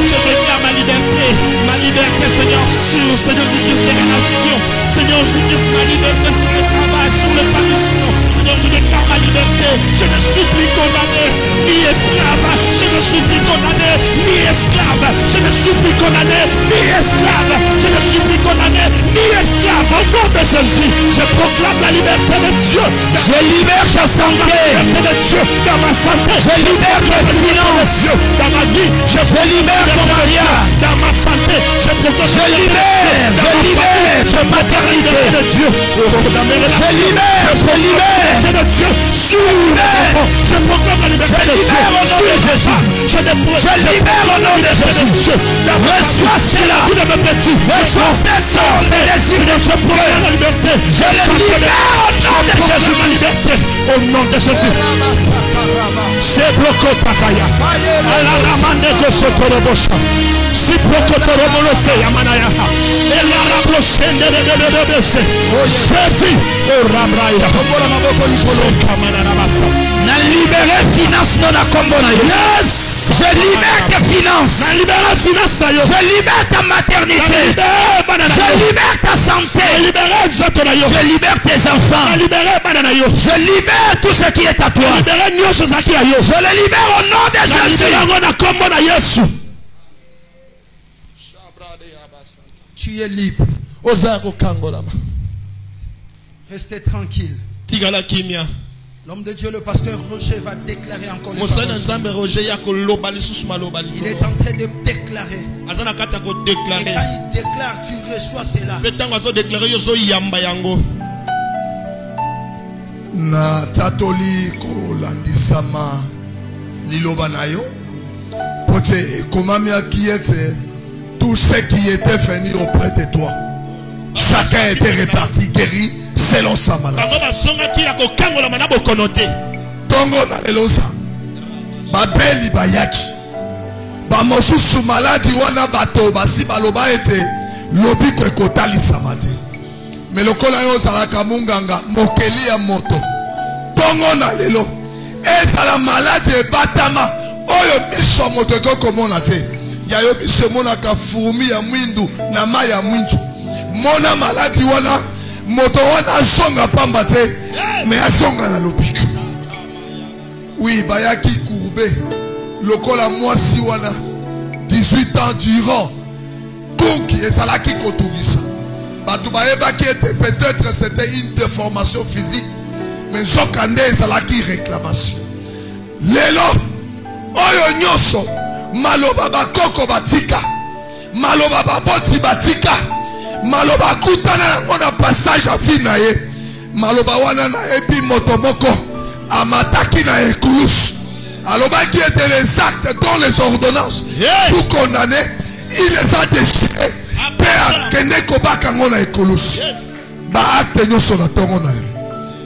Je déclare ma liberté. Ma liberté, Seigneur, Seigneur Jésus de la nation. Seigneur Jésus, ma liberté sur le travail, sur le parlement. Seigneur, je déclare ma liberté. Je ne suis plus condamné, ni esclave. Je ne suis plus condamné, ni esclave. Je ne suis plus condamné, ni esclave. Je ne suis plus condamné, ni esclave. Au nom de Jésus, je proclame la liberté de Dieu. Je libère ta santé. De Dieu dans ma santé. Je libère tes finances. Dans ma vie, je libère ton mariage. Dans ma santé, je libère ma maternité. libère. Je libère. Je proclame la liberté de Dieu. Je libère au nom de Jésus. Reçois cela. Reçois ce sang. Je proclame la liberté. Je le libère au nom de Jésus. La liberté au nom de Jésus. C'est bloqué Takaya. Alalamande Kosotorobosha. Si Prokotorobose Yamanaya. Et la rabosende de Bese. Jésus. Oh Rabraya. Na libéré finance non na kombona. Yes. Je libère tes finances. Na libéré finance na yo. Je libère ta maternité. Je libère ta santé. Je libère tes enfants. Je libère tout ce qui est à toi. Je le libère au nom de Jésus. Tu es libre. Restez tranquille. L'homme de Dieu, le pasteur Roger, va déclarer encore les paroles. Il est en train de déclarer. Et quand il déclare, tu reçois cela. Na tatoli kolandisama liloba nayo. Pote komamia qui était tout ce qui était venu auprès de toi. Chacun était réparti, guéri selon sa maladie. Tongo na lelosa. Babeli bayaki. Bamosusu maladi wana bato basi baloba ete lobi ko ekotali samate. Mais lokola yo salaka munganga mokeli ya moto. Tongo na lelo. Ezala maladi batama oyo miso moto komona te. Ya yo biso mona ka furumi ya mwindu na mai ya mwindu. Mona maladi wana moto wana songa pamba te mais asonga na lobika. Oui, bayaki courbé. Lokola mwasi wana 18 ans durant konki ezalaki kotumisa. Batu bayebaki ete peut-être c'était une déformation physique mais zokande ezalaki réclamation. Lelo oyo nyoso maloba bakoko batika maloba baboti batika maloba kutana na passage à vie na ye maloba wana na epi motomoko amataki na ekulus alobaki ete les actes dont les ordonnances pour condamner il les a déchirés pe akende kobaka ngo na ekulus ba acte nyoso na tongo na yo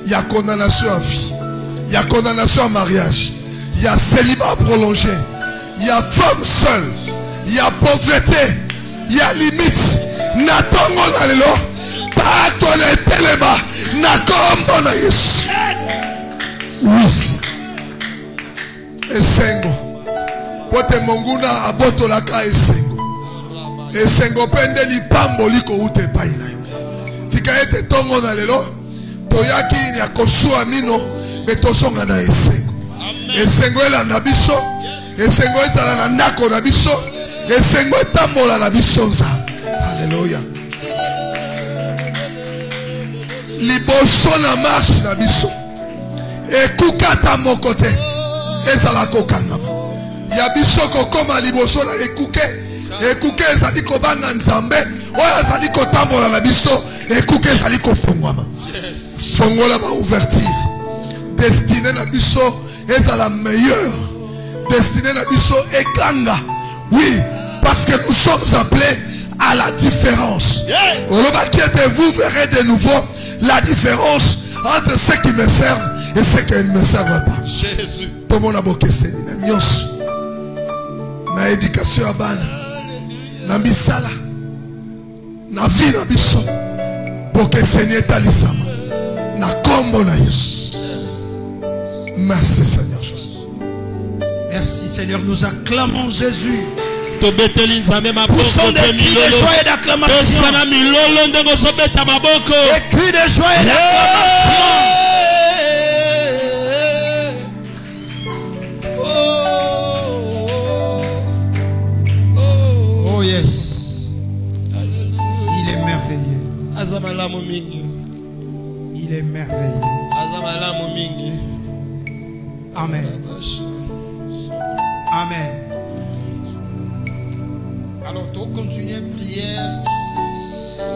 ya condamnation à vie ya condamnation à mariage ya célibat prolongé ya femme seule ya pauvreté ya limite na tongo na lelo pa tole teleba na kombo na Yesu. Oui. Esengo. Pote monguna aboto la ka esengo. Esengo pende li pambo liko ute pai na yo. Tika ete tongo na lelo toyaki ni akosua mino betosonga na esengo. Esengo ela na biso. Esengo ezala na ndako na biso. Esengo etambola na biso nza. Alléluia. Liboso na marche na biso. Ekukata mokote. Ezala kokangama. Ya biso kokoma liboso na ekuke. Ekuke ezali kobanga nzambe. Oya ezali kotambola na biso. Ekuke ezali kofungwama. Fongola ba ouverture. Destiné na biso ezala meilleur. Destiné na biso ekanga. Oui, parce que nous sommes appelés à la différence. Vous verrez de nouveau la différence entre ceux qui me servent et ceux qui ne me servent pas. Jésus. Tout le monde a boqué na éducation à bana, na bisala, na vie na biso, boqué Seigneur talisama, na kombo na Yesu. Merci Seigneur Jésus. Merci Seigneur, nous acclamons Jésus. Poussons des cris de joie et d'acclamation. Des cris de joie et d'acclamation. Oh yes. Il est merveilleux. Il est merveilleux. Amen. Amen. Alors, tu continues prière.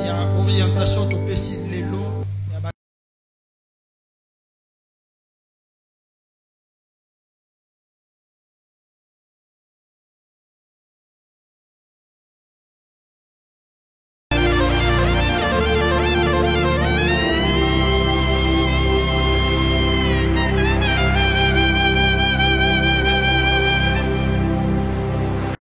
Il y a orientation.